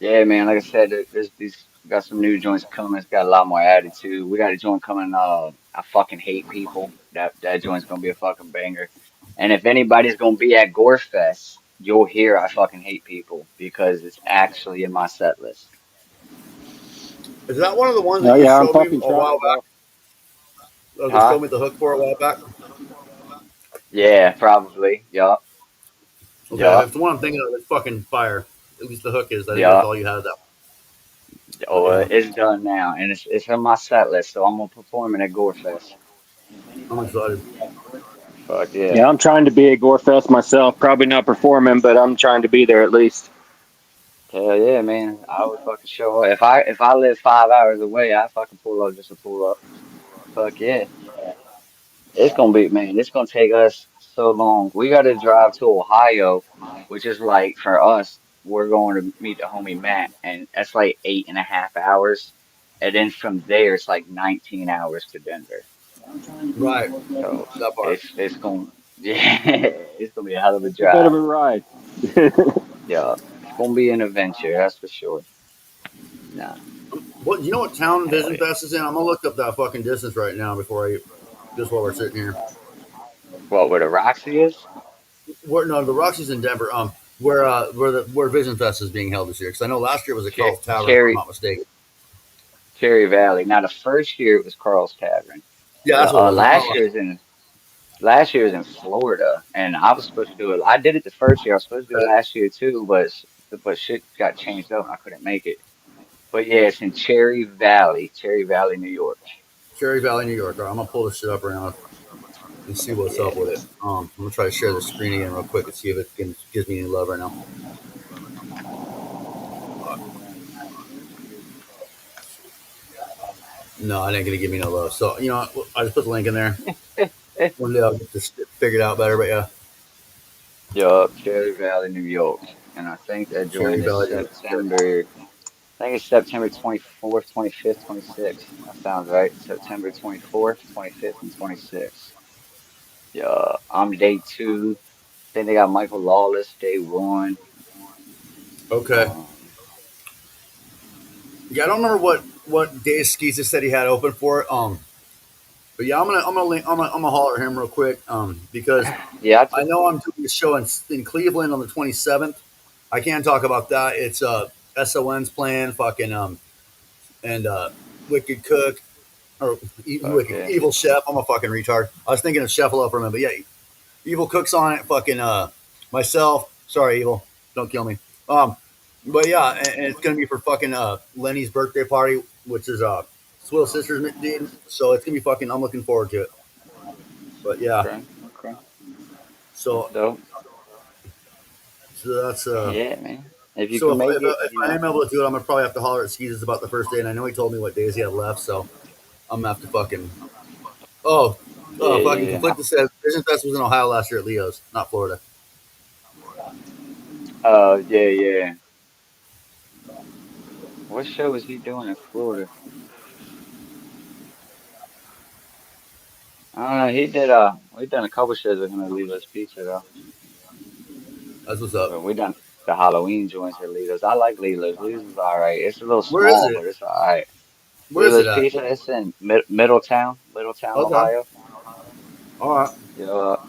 Yeah, man. Like I said, there's these got some new joints coming. It's got a lot more attitude. We got a joint coming. I fucking hate people. That joint's gonna be a fucking banger. And if anybody's gonna be at Gorefest, you'll hear I fucking hate people because it's actually in my set list. Is that one of the ones that Oh you yeah, I'm showed me fucking a while trying, back? bro. Or they Huh? showed me the hook for a while back? Yeah, probably. Yup. Okay, if Yup. it's the one I'm thinking of, it's fucking fire. At least the hook is. I think that's Yup. all you had of that. But Oh, yeah, it's done now, and it's in my set list, so I'm gonna perform it at Gorefest. I'm excited. Fuck yeah. Yeah, I'm trying to be at Gorefest myself. Probably not performing, but I'm trying to be there at least. Hell yeah, man. I would fucking show up. If I live 5 hours away, I fucking pull up just to pull up. Fuck yeah. It's gonna be, man, it's gonna take us so long. We gotta drive to Ohio, which is like for us, we're going to meet the homie Matt, and that's like 8.5 hours. And then from there it's like 19 hours to Denver. Right, So that part. it's gonna yeah, it's gonna be a hell of a It's a bit of drive. a ride. Yeah. It's gonna be an adventure, that's for sure. Nah. What you know? What town Hell Vision yeah. Fest is in? I'm gonna look up that fucking distance right now before I just while we're sitting here. What, where the Roxy is? Where no, the Roxy's in Denver. Where Vision Fest is being held this year? Because I know last year was at Carl's Tavern, if I'm Cherry not mistaken. Cherry Valley. Now the first year it was Carl's Tavern. Yeah, The that's what it was. last year was in Florida, and I was supposed to do it. I did it the first year. I was supposed to do it last year too, but shit got changed up and I couldn't make it. But yeah, it's in Cherry Valley, New York. Cherry Valley, New York. All right, I'm gonna pull this shit up right now and see what's Yeah, up with it. I'm gonna try to share the screen again real quick and see if gives me any love right now. No, it ain't gonna give me no love. So I just put the link in there. One day I'll get this figured out better. But yeah, yup, Cherry Valley, New York, and I think that Cherry joint is Valley, New York. September. I think it's September 24th, 25th, 26th. That sounds right. September 24th, 25th, and 26th. Yeah, I'm day two. Then they got Michael Lawless day one. Okay. Um, Yeah, I don't remember what day Skeeza said he had open for it. But yeah, I'm gonna holler at him real quick. Because yeah, I know I'm doing a show in Cleveland on the 27th. I can't talk about that. It's SON's playing fucking and Wicked Cook or fuck Wicked yeah. Evil Chef. I'm a fucking retard. I was thinking of Chef Love for a minute, but yeah, Evil Cook's on it. Fucking myself. Sorry, Evil. Don't kill me. Um, but yeah, and it's gonna be for fucking Lenny's birthday party, which is Swill Sisters dude. So it's gonna be fucking. I'm looking forward to it. But yeah, Okay, okay. That's so dope. so that's Yeah, man. If you so can make it, if I am able to do it, I'm gonna probably have to holler at Skeezers about the first day, and I know he told me what days he had left, so I'm gonna have to fucking yeah, fucking yeah, yeah. conflicted says Vision Fest was in Ohio last year at Leo's, not Florida. Oh, yeah, yeah. What show was he doing in Florida? I don't know. We done a couple shows with him at Lilo's Pizza though. That's what's up. But we done the Halloween joints at Lilo's. I like Lilo's. Lilo's is all right. It's a little Where is small, it? but it's all right. Where is it Lilo's at? Pizza. It's in Middletown, Okay. Ohio. All right. You know,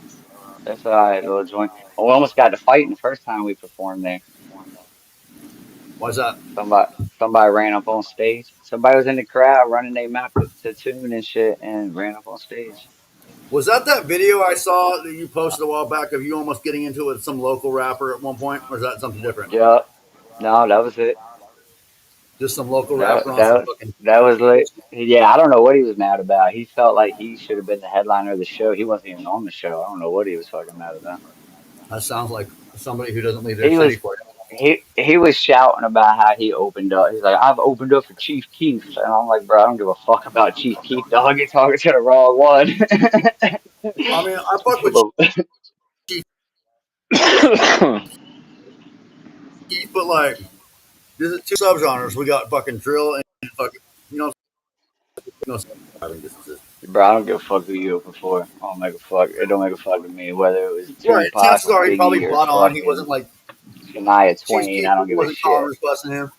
it's all right. Little joint. Oh, we almost got to fighting the first time we performed there. Why's that? Somebody, somebody ran up on stage. Somebody was in the crowd running their mouth to tune and shit, and ran up on stage. Was that video I saw that you posted a while back of you almost getting into it with some local rapper at one point, or is that something different? Yup. No, that was it. Just some local That rapper on some that fucking that was like, bullshit. yeah, I don't know what he was mad about. He felt like he should have been the headliner of the show. He wasn't even on the show. I don't know what he was fucking mad about. That sounds like somebody who doesn't leave their He city was for you. he was shouting about how he opened up. He's like, I've opened up for Chief Keef, and I'm like, bro, I don't give a fuck about Chief Keef, dog. You're talking to the wrong one. I mean, I fuck with Chief Keef, but like, there's two subgenres. We got fucking drill and fucking, you know, driving distances. Bro, I don't give a fuck who you open for. I don't make a fuck. It don't make a fuck to me whether it was Right. Tupac Chances or are he probably Biggie or bought on. He fucking wasn't like Shania Chief Twain. Keef I don't give a wasn't calling shit. us busting him.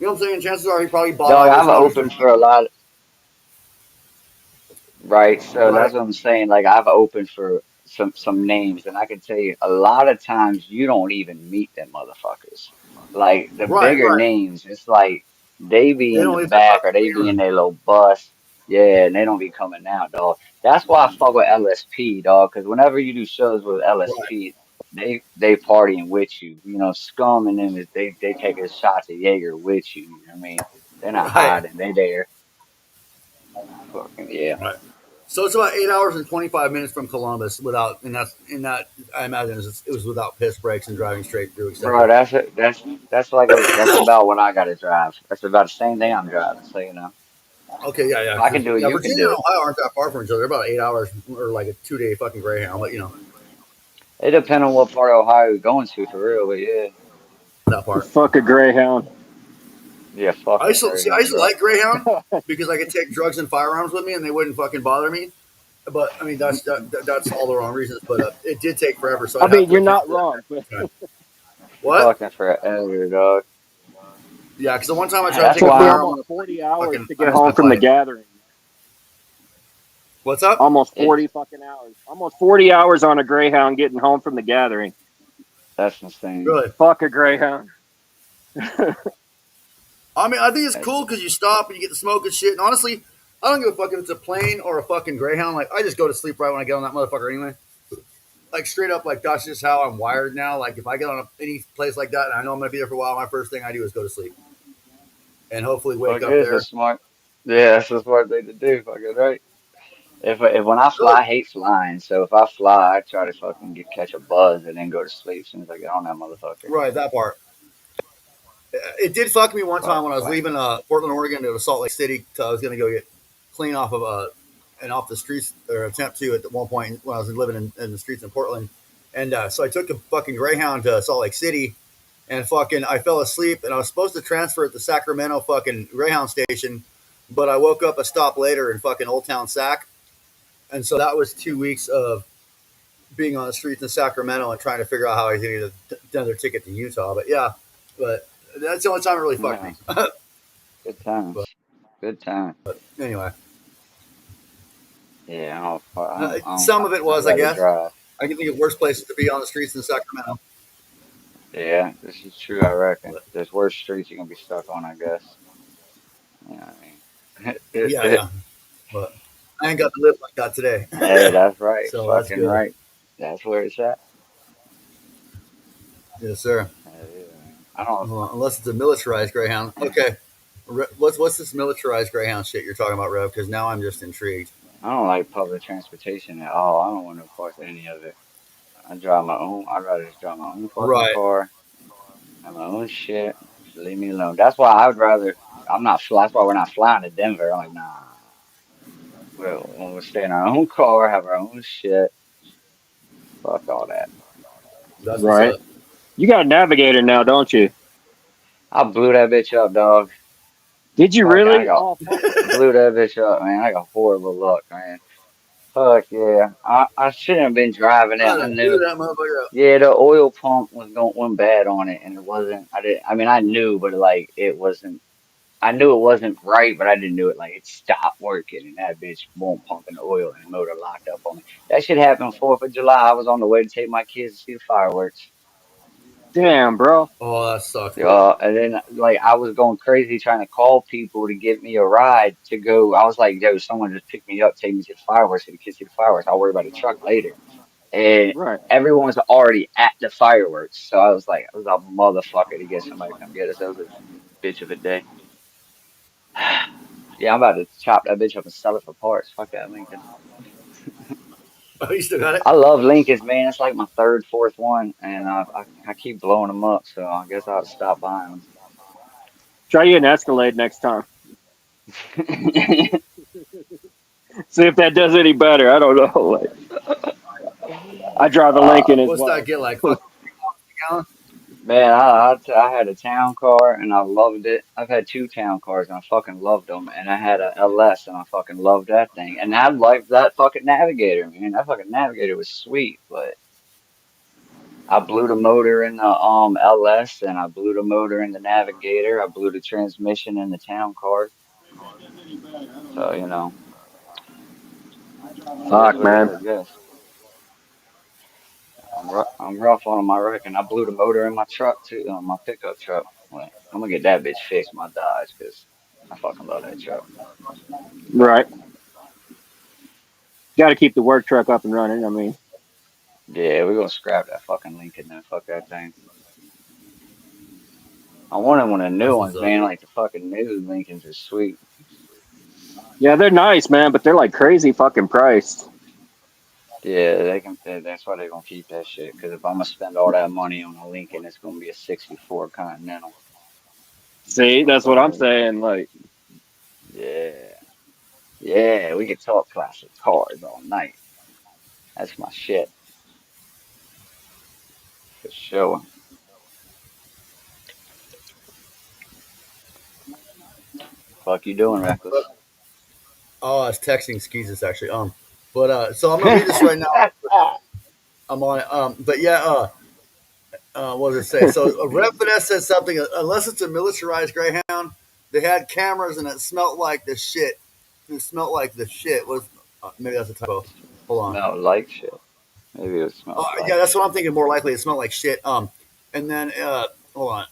You know what I'm saying? Chances are he probably bought Dog, on his I've numbers to opened for a lot. Right, so right. that's what I'm saying. Like I've opened for some names, and I can tell you a lot of times you don't even meet them motherfuckers. Like the Right, bigger right. names, it's like they be They in don't the leave their back or fucking they be in camera. their little bus, yeah, and they don't be coming out, dog. That's why I fuck with LSP, dog, because whenever you do shows with Right. LSP, they partying with you. You know, Scum and them is they take a shot to Jaeger with you. You know what I mean? They're not Right. hiding. They there. Fucking yeah. Right. So it's about 8 hours and 25 minutes from Columbus without, and that's in that I imagine it was without piss breaks and driving straight through, Bro, etc. that's about what I gotta drive. That's about the same thing I'm driving. So you know, Okay, yeah, yeah, if I can because do it, yeah, you can Virginia do and it. Ohio aren't that far from each other. They're about 8 hours or like a 2 day fucking Greyhound, but you know It depends on what part of Ohio you're going to for real, but yeah, that part. Fuck a greyhound. yeah, fuck I a used to see. I Greyhound, used to bro. like Greyhound because I could take drugs and firearms with me and they wouldn't fucking bother me. But I mean, that's all the wrong reasons. But it did take forever, so I I'd have mean, to you're account not for that wrong, but time. What? Fucking forever, dog. Yeah, because the one time I tried to That's take a took me why firearm, almost 40 hours fucking to I get missed my home from the flight. gathering. What's up? Almost it. 40 fucking hours. Almost 40 hours on a greyhound getting home from the gathering. That's insane. Really? Fuck a greyhound. I mean, I think it's That's cool because you stop and you get to smoke and shit. And honestly, I don't give a fuck if it's a plane or a fucking Greyhound. Like, I just go to sleep right when I get on that motherfucker anyway. Like, straight up, like, that's just how I'm wired now. Like, if I get on any place like that and I know I'm going to be there for a while, my first thing I do is go to sleep and hopefully wake fuck up is a there. smart. Yeah, that's a smart thing to do. Fucking right. If when I fly, Really? I hate flying. So if I fly, I try to fucking catch a buzz and then go to sleep as soon as I get on that motherfucker. Right, that part. It did fuck me one time Fuck when I was flying. leaving Portland, Oregon to Salt Lake City. I was going to go get clean off of and off the streets, or attempt to at one point when I was living in the streets in Portland. And so I took a fucking Greyhound to Salt Lake City, and fucking I fell asleep, and I was supposed to transfer at the Sacramento fucking Greyhound station, but I woke up a stop later in fucking Old Town Sac, and so that was 2 weeks of being on the streets in Sacramento and trying to figure out how I was going to get another ticket to Utah. But yeah, but that's the only time it really fucked Yeah, me. good But times. Good time. anyway, Yeah, I don't some like of it it. I'd was, I rather guess. drive. I can think of worse places to be on the streets in Sacramento. Yeah, this is true, I reckon. But There's worse streets you can be stuck on, I guess. You know what I mean? yeah, yeah. But I ain't got to live like that today. Hey, that's right. So that's Fucking good. right. That's where it's at. Yes, sir. Hell yeah, man. I don't Well, unless it's a militarized Greyhound. Okay. What's this militarized Greyhound shit you're talking about, Rev? Because now I'm just intrigued. I don't like public transportation at all. I don't want no part of any of it. I drive my own. I'd rather just drive my own fucking Right. car, have my own shit. Leave me alone. That's why I would rather. I'm not. That's why we're not flying to Denver. I'm like, nah. We'll stay in our own car, have our own shit. Fuck all that. That's what's Right. up. You got a Navigator now, don't you? I blew that bitch up, dog. Did you Fuck, I really? got Oh fuck. blew that bitch up, man. I got horrible luck, man. Fuck yeah. I shouldn't have been driving it. I I done blew knew. that motherfucker up. Yeah, the oil pump was going bad on it, and it wasn't. I did. I mean, I knew, but like it wasn't. I knew it wasn't right, but I didn't know it. Like it stopped working, and that bitch won't pump in the oil, and the motor locked up on me. That shit happened 4th of July. I was on the way to take my kids to see the fireworks. Damn, bro. Oh, that sucks, bro. Yeah, and then like I was going crazy trying to call people to get me a ride to go. I was like, yo, someone just pick me up, take me to the fireworks so the kids see the fireworks. I'll worry about the truck later. And Right. everyone's already at the fireworks. So I was like, I was a motherfucker to get somebody to come get us. That was a bitch of a day. Yeah, I'm about to chop that bitch up and sell it for parts. Fuck that Lincoln. Oh, you still got it? I love Lincolns, man. It's like my third, fourth one, and I keep blowing them up. So I guess I'll stop buying Try you an Escalade next time. them. See if that does any better. I don't know. Like, I drive a Lincoln as What's that well. get like? Fucking gallon? Man, I had a town car and I loved it. I've had two town cars and I fucking loved them. And I had a LS and I fucking loved that thing. And I liked that fucking Navigator, man. That fucking Navigator was sweet, but I blew the motor in the LS and I blew the motor in the Navigator. I blew the transmission in the town car. So, it is Fuck, what it man. is, I guess. I'm rough on them, I reckon. I blew the motor in my truck too, my pickup truck. Like, I'm gonna get that bitch fixed, my Dodge, 'cause I fucking love that truck. Right. Got to keep the work truck up and running. I mean, Yeah, we're gonna scrap that fucking Lincoln then. Fuck that thing. I wanted one of the new That's what's ones, up. man. Like the fucking new Lincolns are sweet. yeah, they're nice, man, but they're like crazy fucking priced. Yeah, they can. That's why they're gonna keep that shit. 'Cause if I'm gonna spend all that money on a Lincoln, it's gonna be a '64 Continental. See, that's what I'm So saying. Like, yeah, yeah, we could talk classic cars all night. That's my shit for sure. Fuck you doing, Reckless? Oh, I was texting Skeezus actually. But so I'm gonna read this right now. I'm on it. But yeah. What does it say? So a rep finesse said something. Unless it's a militarized Greyhound, they had cameras and it smelled like the shit. It smelled like the shit. Was maybe that's a typo. Hold on. Smell like shit. Maybe it Oh smells yeah, like that's what shit. I'm thinking. More likely, it smelled like shit. And then hold on.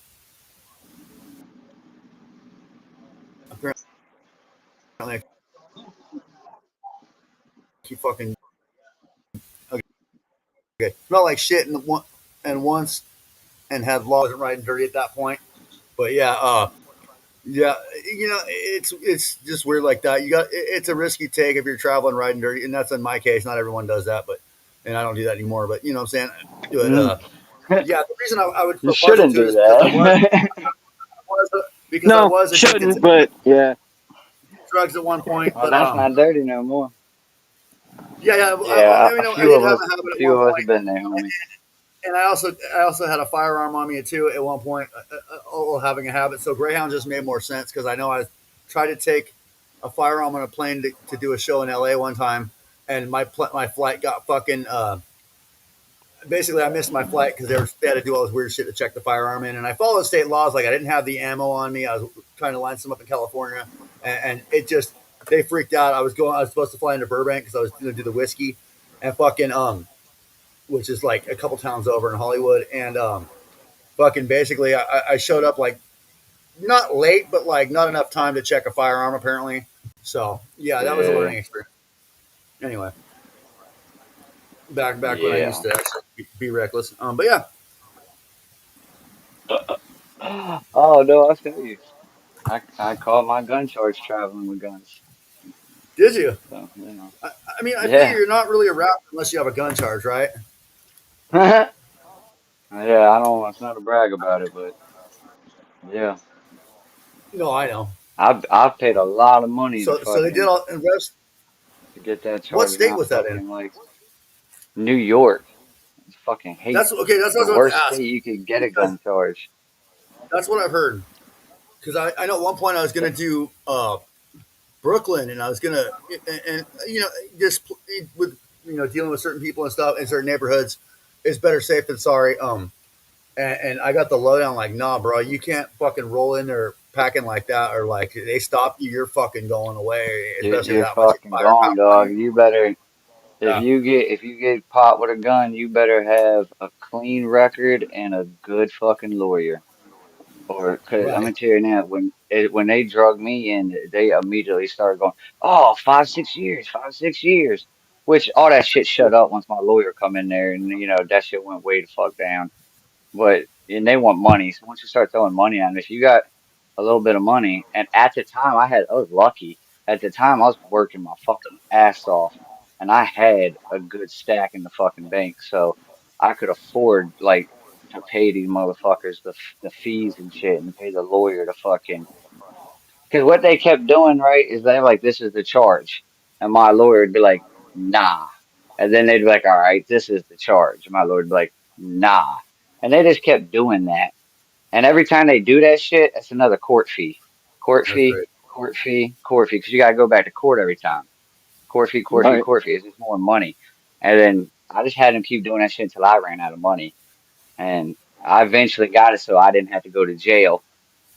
Apparently, I keep fucking okay. Smelled like shit and one and once and had law wasn't right and dirty at that point. But yeah, yeah, it's just weird like that. It's a risk you take if you're traveling riding dirty, and that's in my case. Not everyone does that, but and I don't do that anymore. But you know what I'm saying. But Mm. yeah, the reason I would You feel partial shouldn't to it do is because that. I no, was addicted to shouldn't, but yeah, drugs at one point. Well, But that's not dirty no more. yeah, yeah. Yeah, I a mean, I few did of have us, a habit a at few one of us have point, been there, homie. and I also had a firearm on me too at one point, having a habit. So Greyhound just made more sense because I know I tried to take a firearm on a plane to do a show in LA one time, and my flight got fucking. Basically, I missed my flight because they had to do all this weird shit to check the firearm in, and I followed state laws. Like I didn't have the ammo on me. I was trying to line some up in California, and it just they freaked out. I was supposed to fly into Burbank because I was going to do the whiskey, and fucking which is like a couple towns over in Hollywood, and fucking basically I showed up like not late, but like not enough time to check a firearm apparently. So yeah, that was a Yeah, learning experience. Anyway, back when I used yeah. to actually be reckless. But yeah, Oh no, I feel you. I caught my gun charge traveling with guns. did you? So, I mean, I figure Yeah. you're not really a rapper unless you have a gun charge, right? Yeah, I don't, it's not a brag about it, but yeah. No, I know. I've paid a lot of money So they did all. And to get that what charge state not was that in? fucking like New York. Fucking hate That's okay. That's what I the was about to worst ask state you could get a because gun charge. that's what I've heard. Because I know at one point I was gonna do Brooklyn, and I was gonna and you know just with dealing with certain people and stuff in certain neighborhoods, it's better safe than sorry. And I got the lowdown like, nah, bro, you can't fucking roll in there packing like that, or like they stop you, you're fucking going away, especially You're that much fucking firepower gone, on dog. you. You better Yeah, if you get popped with a gun, you better have a clean record and a good fucking lawyer. Or, cause I'm right. gonna tell you now, when they drug me in, they immediately started going, oh, 5, 6 years, 5, 6 years, which all that shit shut up once my lawyer come in there, and that shit went way the fuck down. But and they want money, so once you start throwing money at them, if you got a little bit of money, and at the time I was lucky. At the time I was working my fucking ass off, and I had a good stack in the fucking bank, so I could afford to pay these motherfuckers the fees and shit, and to pay the lawyer to fucking. Because what they kept doing, right, is they're like, this is the charge, and my lawyer would be like, nah, and then they'd be like, all right, this is the charge, and my lawyer would be like, nah, and they just kept doing that. And every time they do that shit, it's another court fee. Court That's fee, great. court fee, court fee, because you got to go back to court every time. Court fee, court fee, Right. court fee. It's just more money. And then I just had them keep doing that shit until I ran out of money. And I eventually got it so I didn't have to go to jail.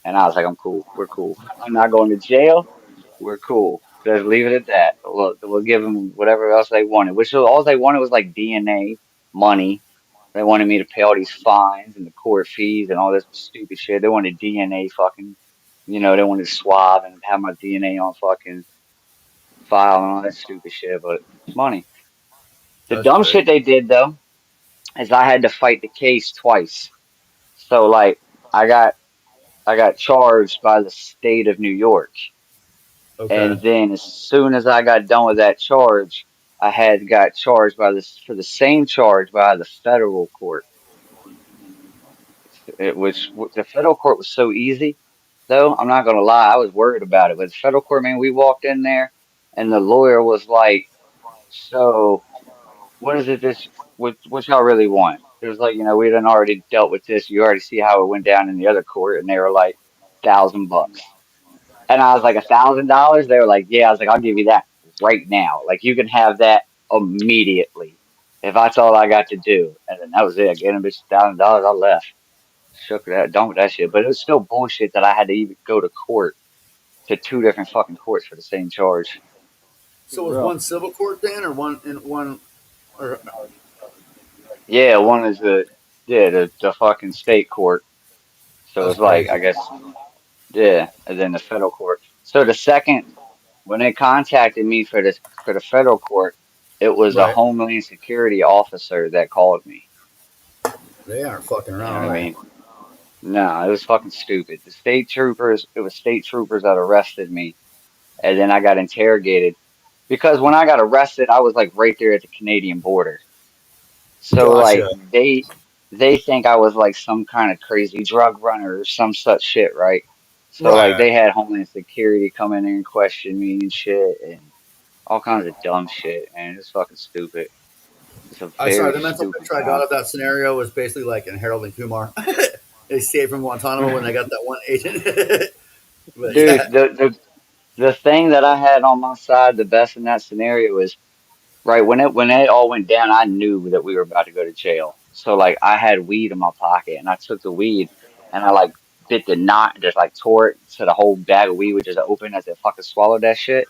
And I was like, I'm cool. We're cool. I'm not going to jail. We're cool. Just leave it at that. We'll give them whatever else they wanted, which was all they wanted was like DNA, money. They wanted me to pay all these fines and the court fees and all this stupid shit. They wanted DNA fucking, they wanted swab and have my DNA on fucking file and all that stupid shit, but money. The That's dumb great. shit they did though is I had to fight the case twice. So like I got I got charged by the state of New York. Okay. And then as soon as I got done with that charge, I had got charged by this for the same charge by the federal court. The federal court was so easy, though. I'm not gonna lie, I was worried about it. But the federal court, man, we walked in there, and the lawyer was like, "So, what is it? What y'all really want?" It was like, we done already dealt with this. You already see how it went down in the other court, and they were like, $1,000. And I was like, $1,000? They were like, yeah. I was like, I'll give you that right now. Like, you can have that immediately if that's all I got to do. And then that was it. I gave them bitch $1,000. I left. Shook that, done with that shit. But it was still bullshit that I had to even go to court to two different fucking courts for the same charge. For So was real. one civil court then, or one in one, or Yeah, one is the fucking state court. So that's it's like, crazy. I guess, yeah, and then the federal court. So the second when they contacted me for the federal court, it was a Right. Homeland Security officer that called me. They aren't fucking You know around, what I are mean? No, it was fucking stupid. It was state troopers that arrested me, and then I got interrogated because when I got arrested, I was like right there at the Canadian border. they? So Gotcha. like they think I was like some kind of crazy drug runner or some such shit, right? So like Right. they had Homeland Security come in there and question me and shit and all kinds of dumb shit, and it's fucking stupid. It's a I sorry. very The mental stupid picture I got time. of that scenario was basically like in Harold and Kumar. They escaped from Guantanamo when they got that one agent. But Dude, yeah, the thing that I had on my side, the best in that scenario is right when it all went down, I knew that we were about to go to jail. So like I had weed in my pocket, and I took the weed and I like bit the knot and just like tore it so the whole bag of weed would just open as it fucking swallowed that shit.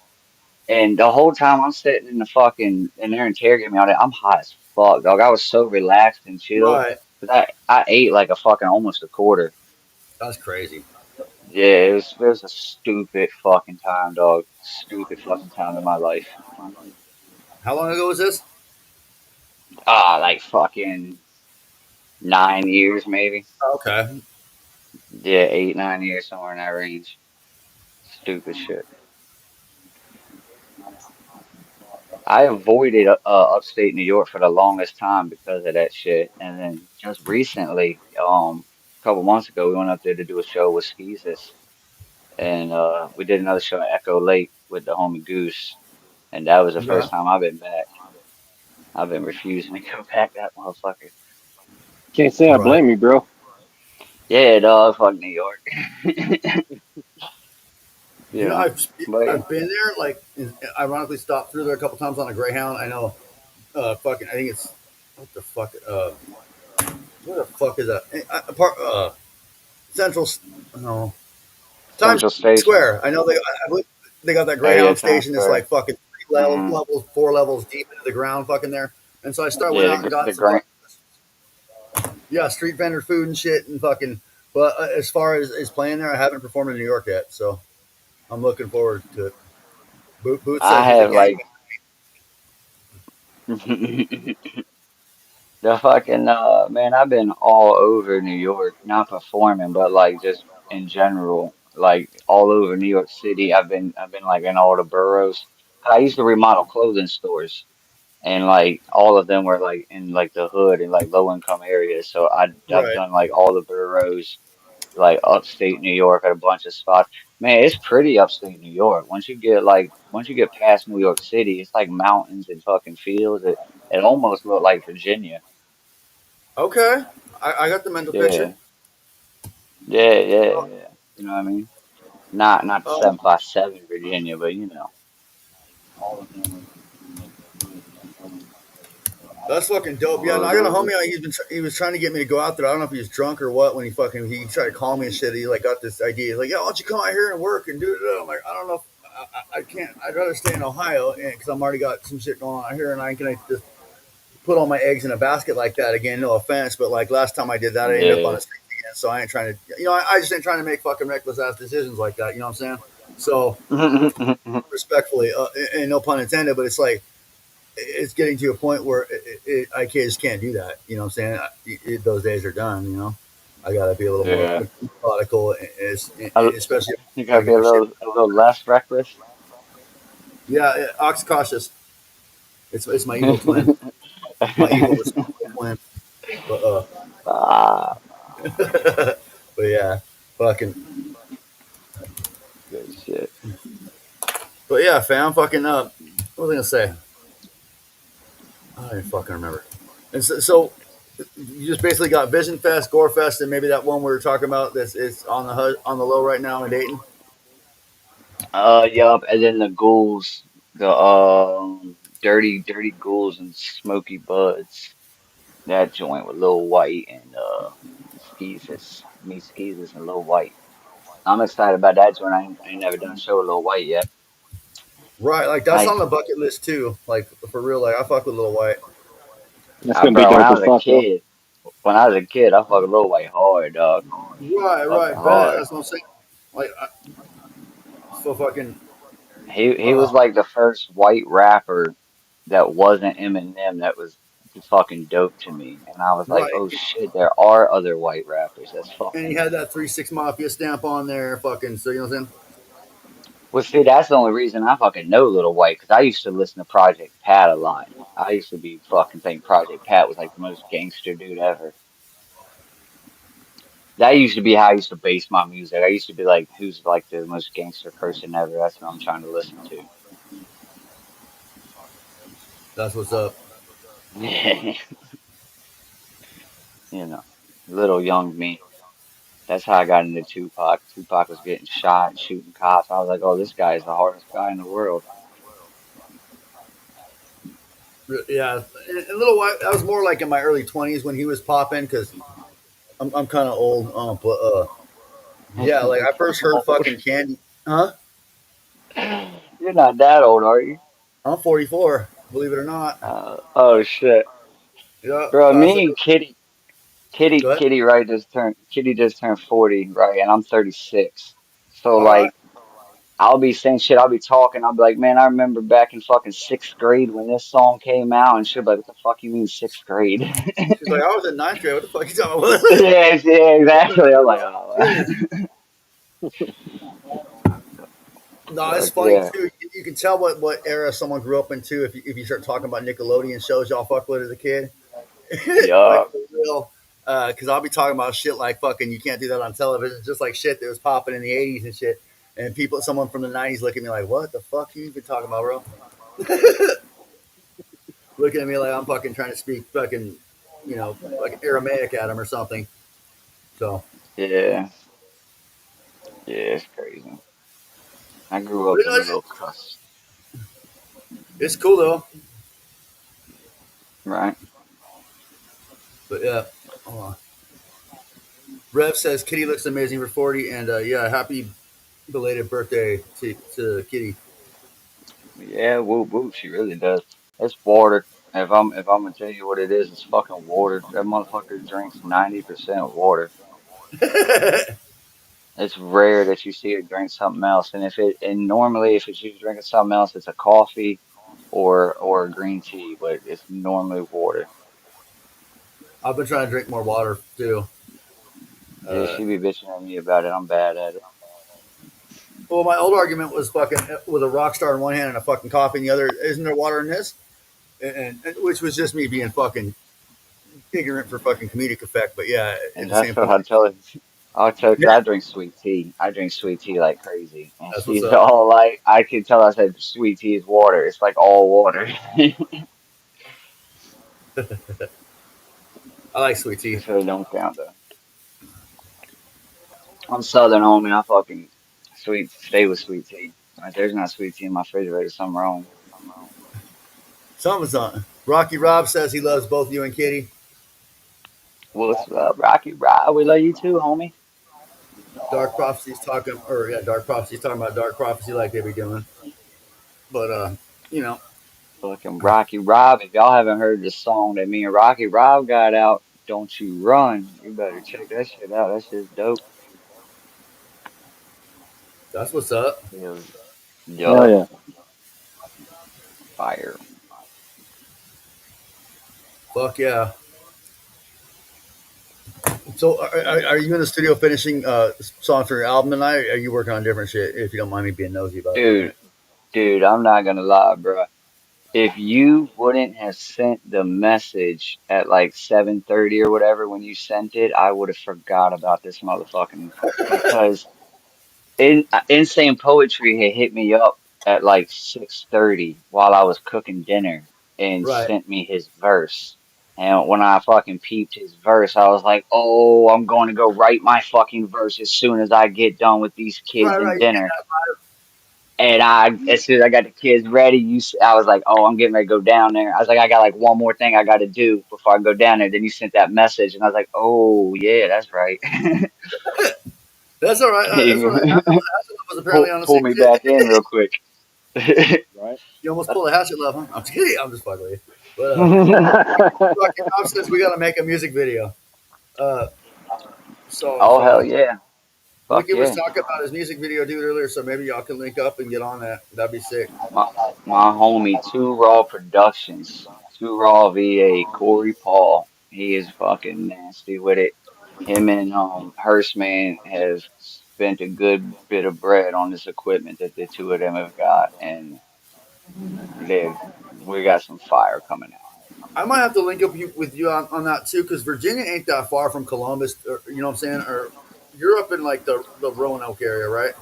And the whole time I'm sitting in the fucking in there interrogating me all day, I'm hot as fuck, dog. I was so relaxed and chilled. right. 'Cause I ate like a fucking almost a quarter. That's crazy. Yeah, it was a stupid fucking time, dog. Stupid fucking time in my life. How long ago was this? Like fucking 9 years maybe. Okay. Yeah, 8, 9 years somewhere in that range. Stupid shit. I avoided upstate New York for the longest time because of that shit, and then just recently, a couple months ago, we went up there to do a show with Skeezus, and we did another show at Echo Lake with the homie Goose, and that was the Okay. first time I've been back. I've been refusing to go back that motherfucker. Can't say I Right. blame you, bro. Yeah, dog, fuck New York. You know, Yeah, but I've been there. Like, ironically, stopped through there a couple times on a Greyhound. I know. Fucking. I think it's what the fuck. Where the fuck is that? Central. No. Times Central Station. Square. I know I believe they got that Oh yeah, Greyhound Times station that's Square. like fucking Hmm. levels, 4 levels deep into the ground, fucking there. And so I started went Yeah, out and the got some Grant. fucking yeah street vendor food and shit and fucking. But as far as playing there, I haven't performed in New York yet, so I'm looking forward to it. Booth I says he's a have gang. like the fucking man. I've been all over New York, not performing, but like just in general, like all over New York City. I've been like in all the boroughs. I used to remodel clothing stores, and like all of them were like in like the hood and like low income areas. So I've Right. done like all the boroughs, like upstate New York at a bunch of spots. Man, it's pretty upstate New York. Once you get past New York City, it's like mountains and fucking fields. It almost looked like Virginia. Okay. I got the mental picture. Yeah, yeah. You know what I mean? Not the Um, 757 Virginia, but you know, all of them were in like the hood, like low income areas. So that's fucking dope. Yeah, no, I got a homie. He was trying to get me to go out there. I don't know if he was drunk or what when he tried to call me and shit. He like got this idea. He's like, "Yeah, why don't you come out here and work and do it?" I'm like, I don't know. I can't. I'd rather stay in Ohio because I'm already got some shit going on out here, and I can just put all my eggs in a basket like that again. No offense, but like last time I did that, I ended up on yeah. a street again. So I ain't trying to. I just ain't trying to make fucking reckless ass decisions like that. You know what I'm saying? So respectfully, and no pun intended, but it's like it's getting to a point where I just can't do that. You know what I'm saying? Those days are done. I got to be a little more Yeah. methodical, I, especially if you I gotta want to be get my shit. a little less reckless. Yeah, ox cautious. It's my evil twin, my evil responsible twin. But Ah, but yeah, fucking. good shit. But yeah, fam, fucking up. What was I gonna say? I don't even fucking remember. And so you just basically got Vision Fest, Gore Fest, and maybe that one we were talking about. That's it's on the on the low right now in Dayton. Yup, and then the ghouls, the dirty ghouls and smoky buds. That joint with Lil White and me Skeezus and Lil White. I'm excited about that joint. I ain't never done a show with Lil White yet. Right, like that's Like, on the bucket list too. Like for real, like I fuck with Little White. That's gonna be bro, dope as fuck, though. when I was a kid, I fucking Lil White hard, dog, Right, fucking right, bet. hard. That's what I'm saying. Like so fucking He uh, was like the first white rapper that wasn't Eminem that was fucking dope to me, and I was like, right. oh shit, there are other white rappers. That's And he fucking. had that 3 6 Mafia stamp on there. Fucking so you know what I'm saying. Well, see, that's the only reason I fucking know Little White, because I used to listen to Project Pat a lot. I used to be fucking think Project Pat was like the most gangster dude ever. That used to be how I used to base my music. I used to be like, who's like the most gangster person ever? That's what I'm trying to listen to. That's what's up. You know, little young me. That's how I got into Tupac. Tupac was getting shot and shooting cops. I was like, oh, this guy is the hardest guy in the world. Yeah, and Little White. That was more like in my early 20s when he was popping because I'm kind of old. But yeah, like You're I kind first of heard old. fucking Candy. Huh? You're not that old, are you? I'm 44. Believe it or not. Oh shit. Yeah. Bro, So me and go ahead. Kitty just turned 40, right? And I'm 36. So All right. like I'll be saying shit, I'll be talking, I'll be like, man, I remember back in fucking sixth grade when this song came out, and she'll be like, what the fuck you mean sixth grade? She's like, I was in ninth grade. What the fuck you talking about? Yeah, yeah, exactly. I'm like, Serious. oh, No, it's fuck funny yeah. too. You can tell what era someone grew up into if you start talking about Nickelodeon shows y'all fuck with as a kid. Like Yeah. for real. Because I'll be talking about shit like fucking you can't do that on television, just like shit that was popping in the '80s and shit. And someone from the '90s look at me like, "What the fuck you even talking about, bro?" Looking at me like I'm fucking trying to speak fucking like Aramaic at him or something. So, Yeah, yeah, it's crazy. I grew but up in a little cuss, it's cool though. right? But yeah, uh, Rev says Kitty looks amazing for 40, and yeah, happy belated birthday to Kitty. Yeah, whoop whoop, she really does. It's water. If I'm gonna tell you what it is, it's fucking water. That motherfucker drinks 90% water. It's rare that you see her drink something else. And normally if she's drinking something else, it's a coffee or a green tea, but it's normally water. I've been trying to drink more water too. Yeah, Uh, she be bitching at me about it. I'm bad at it. well, my old argument was fucking with a rock star in one hand and a fucking coffee in the other. Isn't there water in this? And which was just me being fucking ignorant for fucking comedic effect. But yeah, at And the that's same what point, I tell her. I'll tell her, 'cause yeah, I drink sweet tea. I drink sweet tea like crazy. And that's what's she's up. all like, I can tell I said sweet tea is water. It's like all water. I like sweet tea. So it don't count though. I'm Southern homie. I fucking stay with sweet tea. Like, there's not sweet tea in my refrigerator. Something wrong. Something's on. Rocky Rob says he loves both you and Kitty. What's up, Rocky Rob? We love you too, homie. Dark Prophecy's talking about Dark Prophecy like they be doing. But you know, Fucking Rocky Rob. If y'all haven't heard the song that me and Rocky Rob got out, Don't You Run, you better check that shit out. That shit's dope. that's what's up. Hell, Hell yup. yeah. Fire. Fuck yeah. So, are you in the studio finishing songs for your album tonight? Or are you working on different shit? If you don't mind me being nosy about it. Dude, dude, I'm not gonna lie, bro. If you wouldn't have sent the message at like 7:30 or whatever when you sent it, I would have forgot about this motherfucking because Insane Poetry had hit me up at like 6:30 while I was cooking dinner and Right, sent me his verse. And when I fucking peeped his verse, I was like, "Oh, I'm going to go write my fucking verse as soon as I get done with these kids and right. You get dinner." that And as soon as I got the kids ready, I was like, "Oh, I'm getting ready to go down there." I was like, "I got like one more thing I got to do before I go down there." Then you sent that message, and I was like, "Oh, yeah, that's right." vibe. That's all right. That's all right. Hatchet Love was apparently on the Pull same me shit. back in real quick. Right. You almost pulled a Hatchet Love, huh? I'm just kidding. I'm just fucking with you. But Rocky Rob says we got to make a music video. Uh, so Oh, hell yeah. Fuck Wiki was yeah. talking about his music video dude earlier, so maybe y'all can link up and get on that. That'd be sick. My, my homie, Two Raw Productions, Two Raw VA, Corey Paul. He is fucking nasty with it. Him and Hurstman have spent a good bit of bread on this equipment that the two of them have got, and they've we got some fire coming out. I might have to link up with you on that too, because Virginia ain't that far from Columbus. Or, you know what I'm saying? Or you're up in like the Roanoke area, right?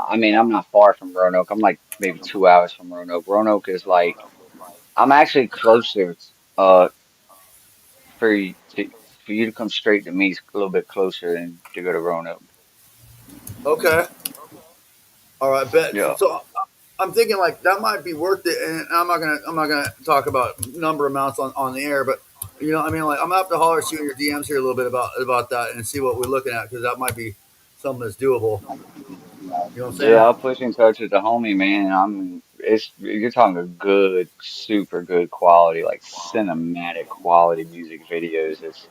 I mean, I'm not far from Roanoke. I'm like maybe 2 hours from Roanoke. Roanoke is like, I'm actually closer. Uh, for you to come straight to me is a little bit closer than to go to Roanoke. Okay. All right. Bet. Yeah. So I'm thinking like that might be worth it, and I'm not gonna talk about number amounts on the air, but I mean, like I'm gonna have to holler at you in your DMs here a little bit about that and see what we're looking at because that might be something that's doable. You know what I'm Yeah, saying? I'll push in touch with the homie, man. You're talking a good, super good quality, like cinematic quality music videos. It's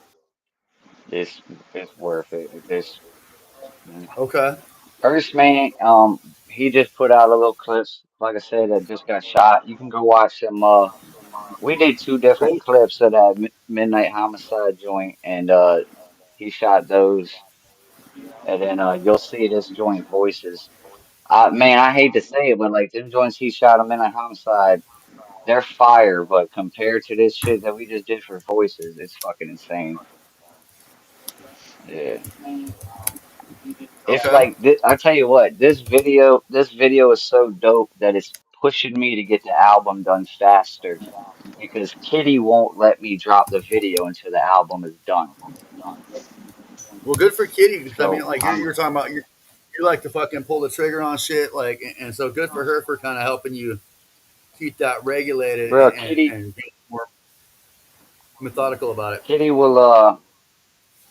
it's worth it. This Okay. first man, he just put out a little clips, like I said, that just got shot. You can go watch them. We did two different Cool. clips of that Midnight Homicide joint, and he shot those, and then you'll see this joint Voices. Man, I hate to say it, but like them joints he shot him in a homicide, they're fire. But compared to this shit that we just did for Voices, it's fucking insane. Yeah, it's Okay. like this, I tell you what, this video is so dope that it's pushing me to get the album done faster. because Kitty won't let me drop the video until the album is done. Well, good for Kitty because I mean, So like I'm, you're talking about, you like to fucking pull the trigger on shit, like, and so good for her for kind of helping you keep that regulated bro, and be more methodical about it. Kitty will,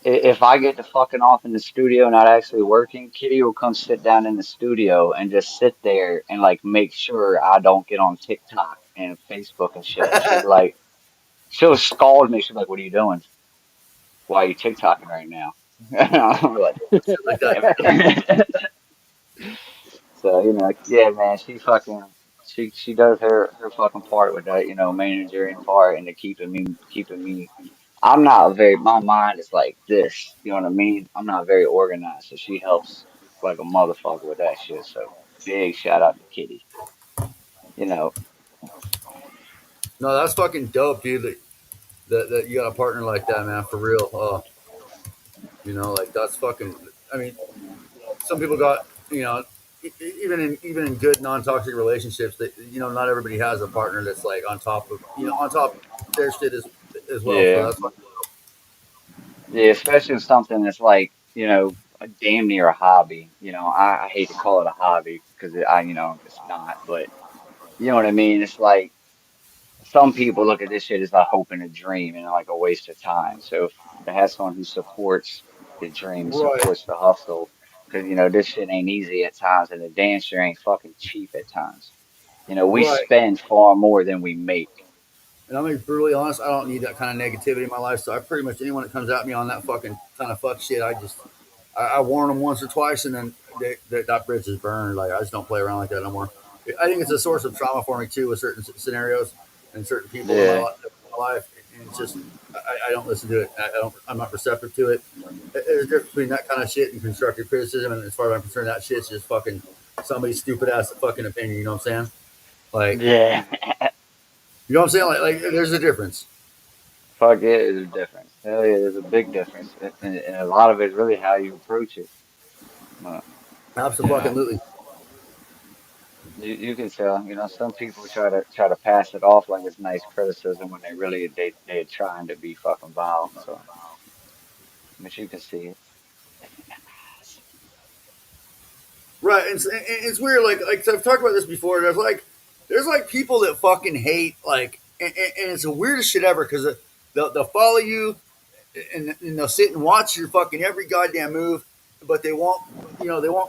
if I get to fucking off in the studio not actually working, Kitty will come sit down in the studio and just sit there and like make sure I don't get on TikTok and Facebook and shit. She'll be like, she'll scold me. She'll be like, "What are you doing? Why are you TikToking right now?" And I'm like, Shit like that. "Damn it." So, yeah, man, she does her fucking part with that, managerial part and the keeping me. I'm not very, my mind is like this, you know what I mean? I'm not very organized, so she helps like a motherfucker with that shit. So big shout out to Kitty. You know, No, that's fucking dope, dude. That you got a partner like that, man, for real. Like that's fucking. I mean, some people got, even in good non toxic relationships, that not everybody has a partner that's like on top of on top of their shit as well. So yeah, that's fucking yeah, especially with something that's like, a damn near a hobby. I hate to call it a hobby because it's not, but you know what I mean? It's like, some people look at this shit as a hope and a dream and like a waste of time. So if it has someone who supports the dream and right, supports the hustle, because this shit ain't easy at times, and the dance shit ain't fucking cheap at times. We right. spend far more than we make. And I'm gonna be brutally honest. I don't need that kind of negativity in my life. So I pretty much anyone that comes at me on that fucking kind of fuck shit, I warn them once or twice, and then that bridge is burned. Like I just don't play around like that no more. I think it's a source of trauma for me too, with certain scenarios and certain people in Yeah, my life. And it's just I don't listen to it. I'm not receptive to it. There's a difference between that kind of shit and constructive criticism. And as far as I'm concerned, that shit's just fucking somebody's stupid ass fucking opinion. You know what I'm saying? Like, yeah. you know what I'm saying? Like there's a difference. Fuck yeah, there's a difference. Hell yeah, there's a big difference, and a lot of it is really how you approach it. Uh, you know. Absolutely. You can tell, some people try to pass it off like it's nice criticism when they're trying to be fucking vile. So, but you can see it. Right, and it's weird. Like so I've talked about this before. There's like people that fucking hate and it's the weirdest shit ever because they'll follow you and they'll sit and watch your fucking every goddamn move, but they won't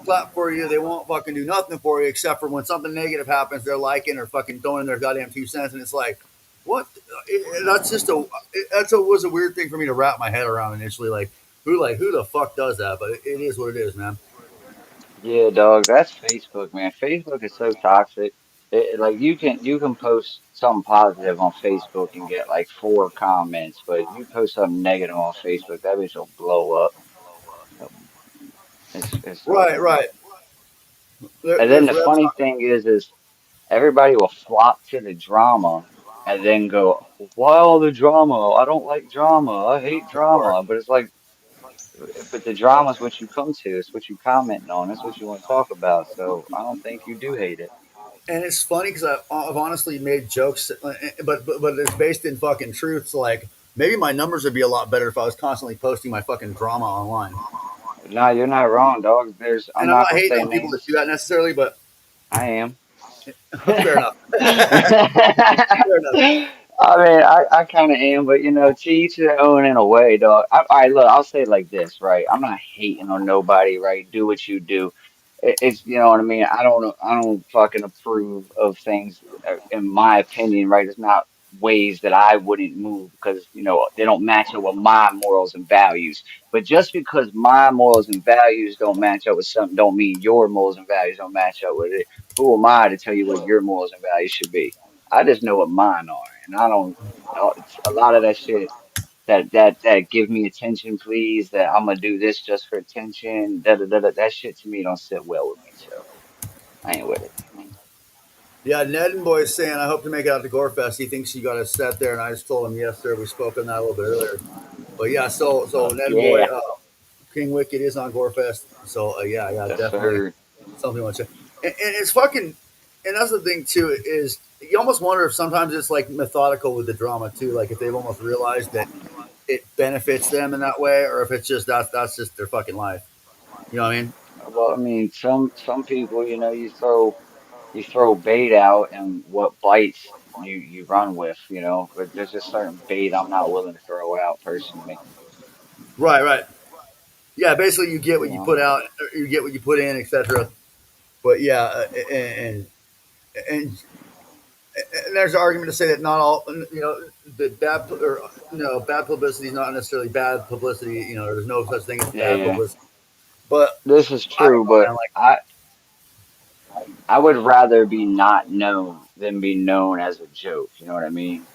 clap for you. They won't fucking do nothing for you except for when something negative happens. They're liking or fucking throwing in their goddamn 2 cents, and it's like, what? That's just was a weird thing for me to wrap my head around initially. Who the fuck does that? But it is what it is, man. Yeah, dog, that's Facebook, man. Facebook is so toxic. Like you can post something positive on Facebook and get like 4 comments, but if you post something negative on Facebook, that bitch will blow up. It's Right, right. And then There's the reps. funny thing is everybody will flock to the drama and then go, why all the drama? I don't like drama. I hate Part. drama. But it's like, but the drama is what you come to. It's what you commenting on. It's what you want to talk about. So I don't think you do hate it. And it's funny because I've honestly made jokes, but it's based in fucking truth. So like maybe my numbers would be a lot better if I was constantly posting my fucking drama online. No, you're not wrong, dog. I'm And I'm not not gonna hating say on people that names. do that necessarily, but I am. fair enough. Fair enough. I mean, I kind of am, but to each their own in a way, dog. All right, look, I'll say it like this, right? I'm not hating on nobody, right? Do what you do. It's, you know what I mean? I don't fucking approve of things, in my opinion, right? It's not ways that I wouldn't move because, they don't match up with my morals and values. But just because my morals and values don't match up with something, don't mean your morals and values don't match up with it. Who am I to tell you what your morals and values should be? I just know what mine are, and I don't. It's a lot of that shit that give me attention, please. That I'm gonna do this just for attention. Da da da da. That shit to me don't sit well with me, so I ain't with it. Yeah, Ned and Boy is saying I hope to make it out to Gorefest. He thinks he got a set there, and I just told him yes, sir. We spoke on that a little bit earlier. But yeah, so Fuck Ned and Boy, yeah, King Wicked is on Gorefest. So yeah, yes definitely sir. something like that. And it's fucking, and that's the thing too is you almost wonder if sometimes it's like methodical with the drama too. Like if they've almost realized that it benefits them in that way, or if it's just that's just their fucking life. You know what I mean? Well, I mean, some people, you throw bait out, and what bites you run with, But there's just certain bait I'm not willing to throw out personally, Right, right. Yeah, basically you get you what you know. put out, or you get what you put in, etc. But yeah, and and there's an argument to say that not all, the bad or bad publicity is not necessarily bad publicity. There's no such thing as bad Yeah, publicity. But this is I don't true, know, but man. Like, I would rather be not known than be known as a joke. You know what I mean?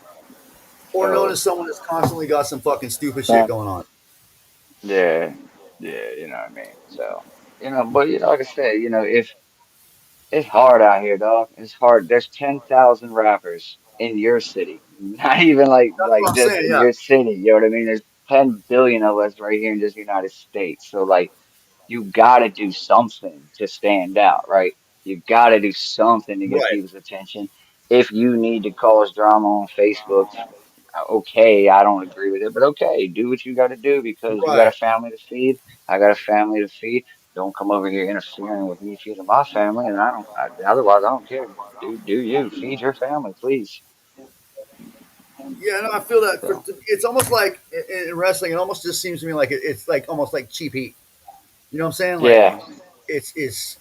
or known as So someone that's constantly got some fucking stupid shit going on. yeah, yeah, you know what I mean. So but like I said, if it's hard out here, dog. It's hard. There's 10,000 rappers in your city. Not even like That's what like I'm just saying. in Yeah. your city. You know what I mean? There's 10 billion of us right here in just the United States. So like you gotta do something to stand out, right? You gotta do something to get Right. people's attention. If you need to cause drama on Facebook, okay, I don't agree with it, but okay, do what you gotta do because you got a Right. family to feed. I got a family to feed. Don't come over here interfering with me feeding my family, and otherwise I don't care. Do you feed your family, please? Yeah. No, I feel that. So It's almost like in wrestling. It almost just seems to me like it's like almost like cheap heat. You know what I'm saying? Like yeah, it's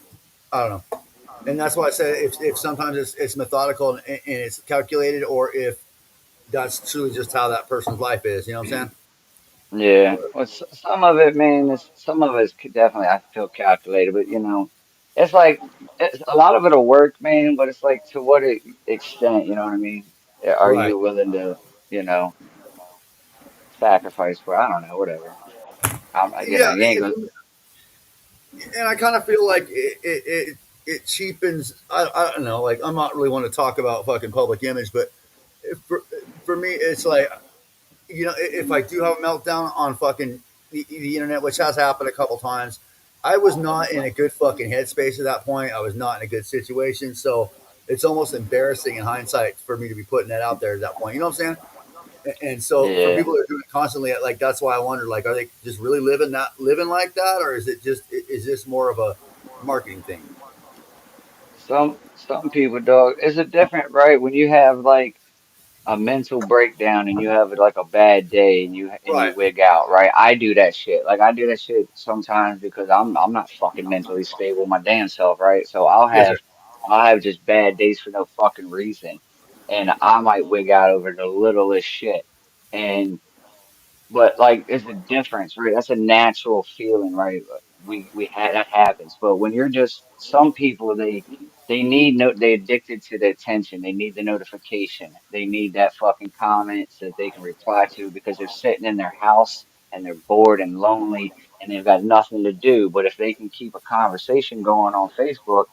I don't know. And that's why I said if sometimes it's methodical and it's calculated, or if that's truly just how that person's life is. You know what I'm saying? yeah. Well, some of it, man, is some of it's definitely I feel calculated, but it's like a lot of it'll work, man. But it's like to what extent, you know what I mean? Are Right. you willing to, you know, sacrifice for? I don't know, whatever. Yeah. You ain't gonna. And I kind of feel like it cheapens. I don't know. Like I'm not really want to talk about fucking public image, but for me, it's like if I do have a meltdown on fucking the internet, which has happened a couple times, I was not in a good fucking headspace at that point. I was not in a good situation, so it's almost embarrassing in hindsight for me to be putting that out there at that point. You know what I'm saying? And so for Yeah. people that are doing it constantly, like that's why I wonder, like, are they just really living like that, or is this more of a marketing thing? Some people, dog, it's a different, right? When you have like a mental breakdown and you have like a bad day and you Right. wig out, right? I do that shit. Like I do that shit sometimes because I'm not fucking mentally stable my damn self, right? So Yes, sir. I'll have just bad days for no fucking reason. And I might wig out over the littlest shit. And but like, there's a difference, right? That's a natural feeling, right? We had that happens. But when you're just some people, they need no, they addicted to the attention. They need the notification. They need that fucking comment so that they can reply to because they're sitting in their house and they're bored and lonely and they've got nothing to do. But if they can keep a conversation going on Facebook,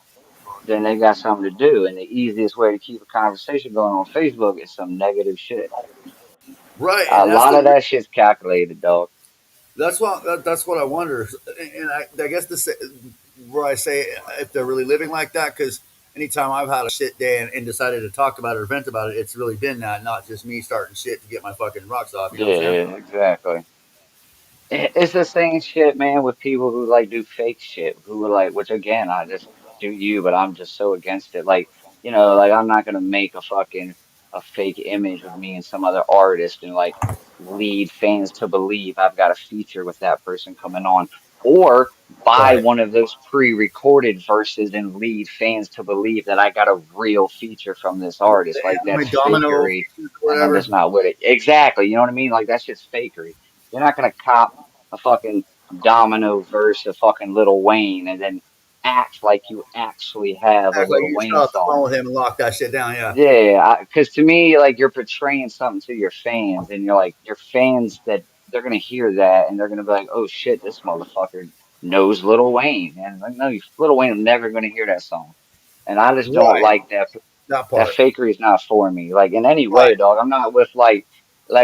then they got something to do. And the easiest way to keep a conversation going on Facebook is some negative shit. Right, A and that's lot the of that shit's calculated, dog. that's what I wonder, and I guess where I say if they're really living like that, because anytime I've had a shit day and decided to talk about it or vent about it, it's really been that, not just me starting shit to get my fucking rocks off. You know what I'm saying? Yeah, exactly. It's the same shit, man, with people who like do fake shit, who are like, which again, I just do you, but I'm just so against it. Like, like I'm not gonna make a fake image of me and some other artist and like lead fans to believe I've got a feature with that person coming on, or buy Right. one of those pre-recorded verses and lead fans to believe that I got a real feature from this artist. Like How that's many domino fakery, features or and I'm whatever? just not with it. Exactly, you know what I mean? Like that's just fakery. You're not gonna cop a fucking Domino verse of fucking Lil Wayne and then act like you actually have a Act like Lil you just Wayne got off the phone song. with him and lock that shit down. Yeah. Yeah, because to me, like you're portraying something to your fans, and you're like your fans that they're gonna hear that and they're gonna be like, "Oh shit, this motherfucker knows Lil Wayne," and like, no, Lil Wayne is never gonna hear that song, and I just don't Right. like that. That That part. fakery is not for me. Like in any Right. way, dog. I'm not with like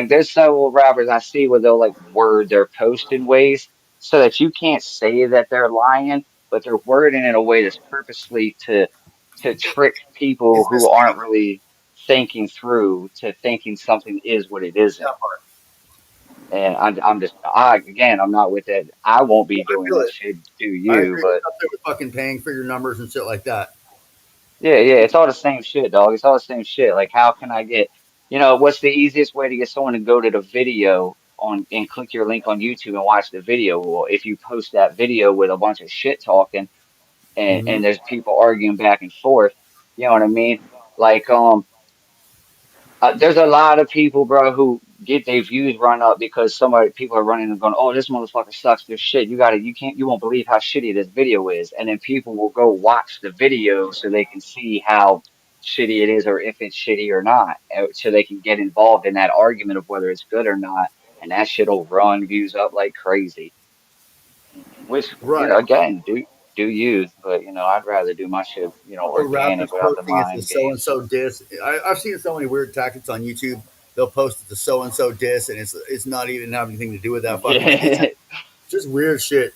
there's several rappers I see where they'll like word their post in ways so that you can't say that they're lying, but they're wording in a way that's purposely to trick people It's who aren't misleading. really. thinking through to thinking something is what it isn't. That part. And again, I'm not with that. I won't be I doing feel that it. shit. Do I you? agree. But It's up there with fucking paying for your numbers and shit like that. yeah, yeah, it's all the same shit, dog. It's all the same shit. Like, how can I get, what's the easiest way to get someone to go to the video on and click your link on YouTube and watch the video? Well, if you post that video with a bunch of shit talking and Hmm. there's people arguing back and forth, you know what I mean? Like, there's a lot of people, bro, who get their views run up because people are running and going, "Oh, this motherfucker sucks. This shit. You won't believe how shitty this video is." And then people will go watch the video so they can see how shitty it is, or if it's shitty or not, so they can get involved in that argument of whether it's good or not. And that shit'll run views up like crazy. Which, Right. again, do you? But I'd rather do my shit, Or organic rappers without the posting it's a mind so and games. so diss. I've seen so many weird tactics on YouTube. They'll post it's a so and so diss, and it's not even have anything to do with that fucking. It's Yeah. just weird shit.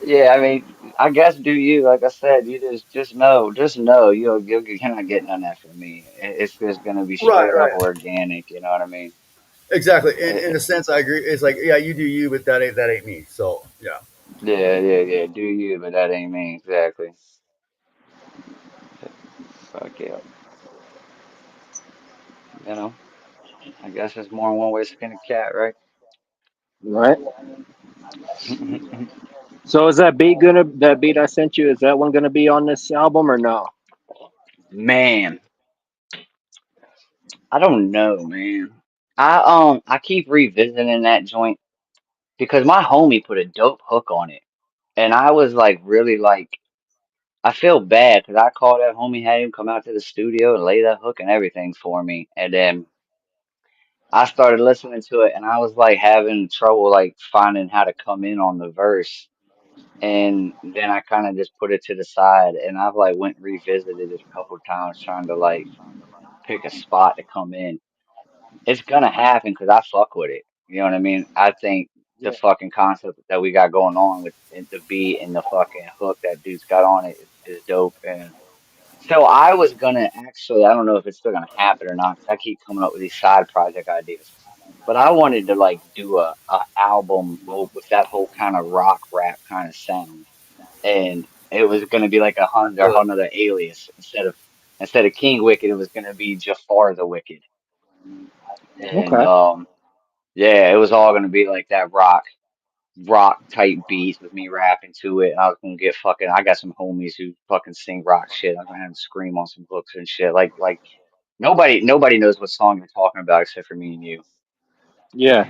Yeah, I mean, I guess do you, like I said, you just know, you're not getting none of that from me. It's just gonna be Right. straight up Right. organic, you know what I mean? Exactly. In Eh, a sense, I agree. It's like, yeah, you do you, but that ain't me. So yeah. yeah, yeah, yeah, do you, but that ain't me, exactly. Fuck yeah. You know, I guess there's more than one way to skin a cat, right? Right. So is that beat I sent you? Is that one gonna be on this album or no? Man, I don't know, man. I keep revisiting that joint because my homie put a dope hook on it. And I was like really like I feel bad because I called that homie, had him come out to the studio and lay that hook and everything for me. And then I started listening to it and I was like having trouble like finding how to come in on the verse. And then I kind of just put it to the side and I've like went and revisited it a couple of times trying to like pick a spot to come in. It's gonna happen because I fuck with it. You know what I mean? I think the Yeah. fucking concept that we got going on with the beat and the fucking hook that dude's got on it is dope. And so I was gonna actually, I don't know if it's still gonna happen or not, 'cause I keep coming up with these side project ideas. But I wanted to like do a album with that whole kind of rock rap kind of sound, and it was gonna be like another alias instead of King Wicked, it was gonna be Jafar the Wicked, and Okay. yeah, it was all gonna be like that rock type beats with me rapping to it. I was gonna get fucking. I got some homies who fucking sing rock shit. I'm gonna have them scream on some hooks and shit. Like nobody knows what song you're talking about except for me and you. Yeah.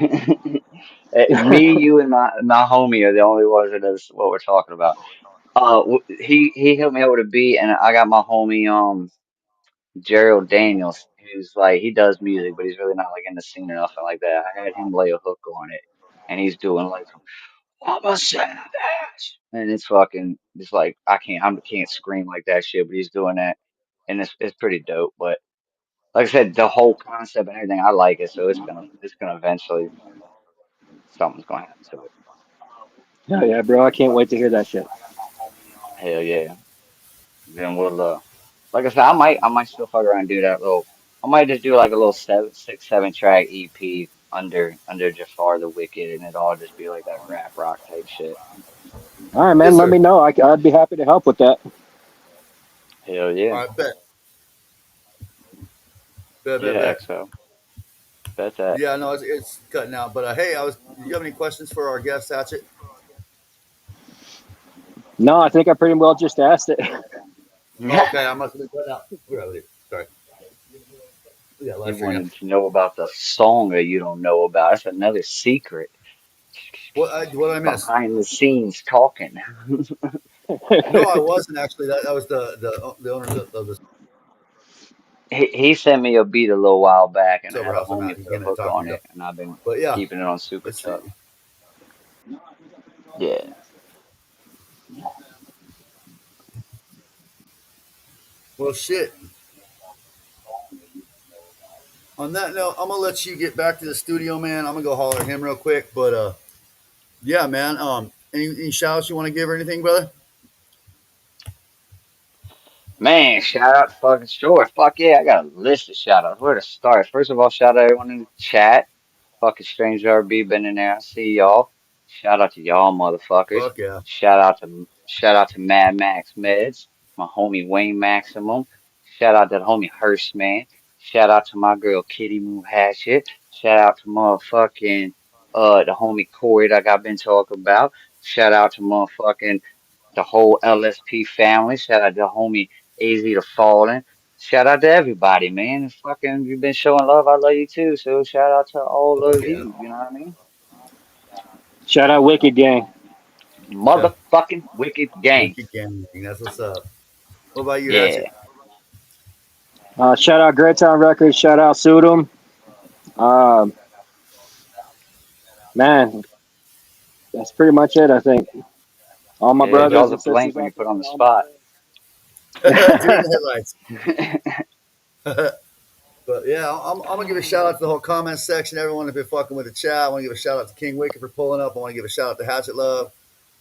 Me, you, and my homie are the only ones that knows what we're talking about. He helped me out with a beat, and I got my homie Gerald Daniels, who's like he does music, but he's really not like in the scene or nothing like that. I had him lay a hook on it, and he's doing like I'm a savage. And it's fucking, it's like, I can't scream like that shit, but he's doing that. And it's pretty dope. But like I said, the whole concept and everything, I like it. So it's gonna eventually, something's gonna happen to it. Hell yeah, bro. I can't wait to hear that shit. Hell yeah. Then like I said, I might still fuck around and do that I might just do like a little 7 track EP under Jafar the Wicked, and it all just be like that rap rock type shit. All right, man. Yes, Let sir. me know. I'd be happy to help with that. Hell All yeah. right, bet, bet, bet, Yeah, bet. XO. Bet that. Yeah, no, it's cutting out. But hey, Do you have any questions for our guest, Hatchet? No, I think I pretty well just asked it. Oh, okay, I must have been cutting out. Whatever. Sorry. We got You live stream now. wanted to know about the song that you don't know about. That's another secret. What did I miss? Behind the scenes talking. No, I wasn't actually. That was the owner of the He sent me a beat a little while back and I sober had a house I'm at. homie He put a came in to hook talk to on me. it and I've been But yeah, keeping it on Super let's see. Chuck. Yeah. Well, shit. On that note, I'm gonna let you get back to the studio, man. I'm gonna go holler at him real quick. But yeah, man. Any shout outs you want to give or anything, brother? Man, shout out to fucking Shore. Fuck yeah, I got a list of shout outs. Where to start? First of all, shout out everyone in the chat. Fucking Strange RB been in there. I see y'all. Shout out to y'all motherfuckers. Fuck yeah. Shout out to Mad Max Meds, my homie Wayne Maximum. Shout out to the homie Hearst man. Shout out to my girl Kitty Moo Hatchet. Shout out to motherfucking the homie Corey that I been talking about. Shout out to motherfucking the whole LSP family. Shout out to homie AZ the Fallen. Shout out to everybody, man. Fucking, you've been showing love. I love you too. So shout out to all Fuck of yeah. you. You know what I mean? Shout out Wicked Gang. Motherfucking Wicked Gang. Wicked Gaming. That's what's up. What about you, Hatchet? Yeah. Shout out Great Town Records. Shout out Sudum. Um, man, that's pretty much it. I think all my Yeah, brothers draws a and sisters blank when you out put on the there, all my spot. Deer in the headlights. But yeah, I'm gonna give a shout out to the whole comment section. Everyone that's been fucking with the chat. I want to give a shout out to King Wicked for pulling up. I want to give a shout out to Hatchet Love,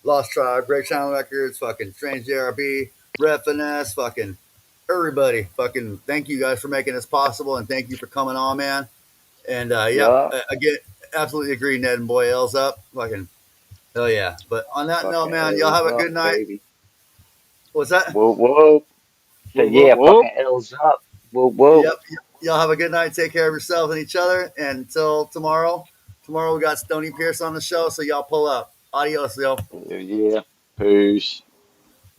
Lost Tribe, Great Channel Records, fucking Strange JRB, Red Finesse, fucking everybody. Fucking thank you guys for making this possible, and thank you for coming on, man. And yeah, Yup. I get absolutely agree. Ned and Boy L's up, fucking hell yeah. But on that note, Fucking man, y'all L's have a up, good night. baby. What's that? Whoa, whoa. So Whoop, whoop. yeah, Whoop. fucking L's up. Whoa, whoa. Yep. Y'all have a good night. Take care of yourselves and each other. And until tomorrow, tomorrow we got Stony Pierce on the show. So y'all pull up. Adios, yo. Yeah. Peace.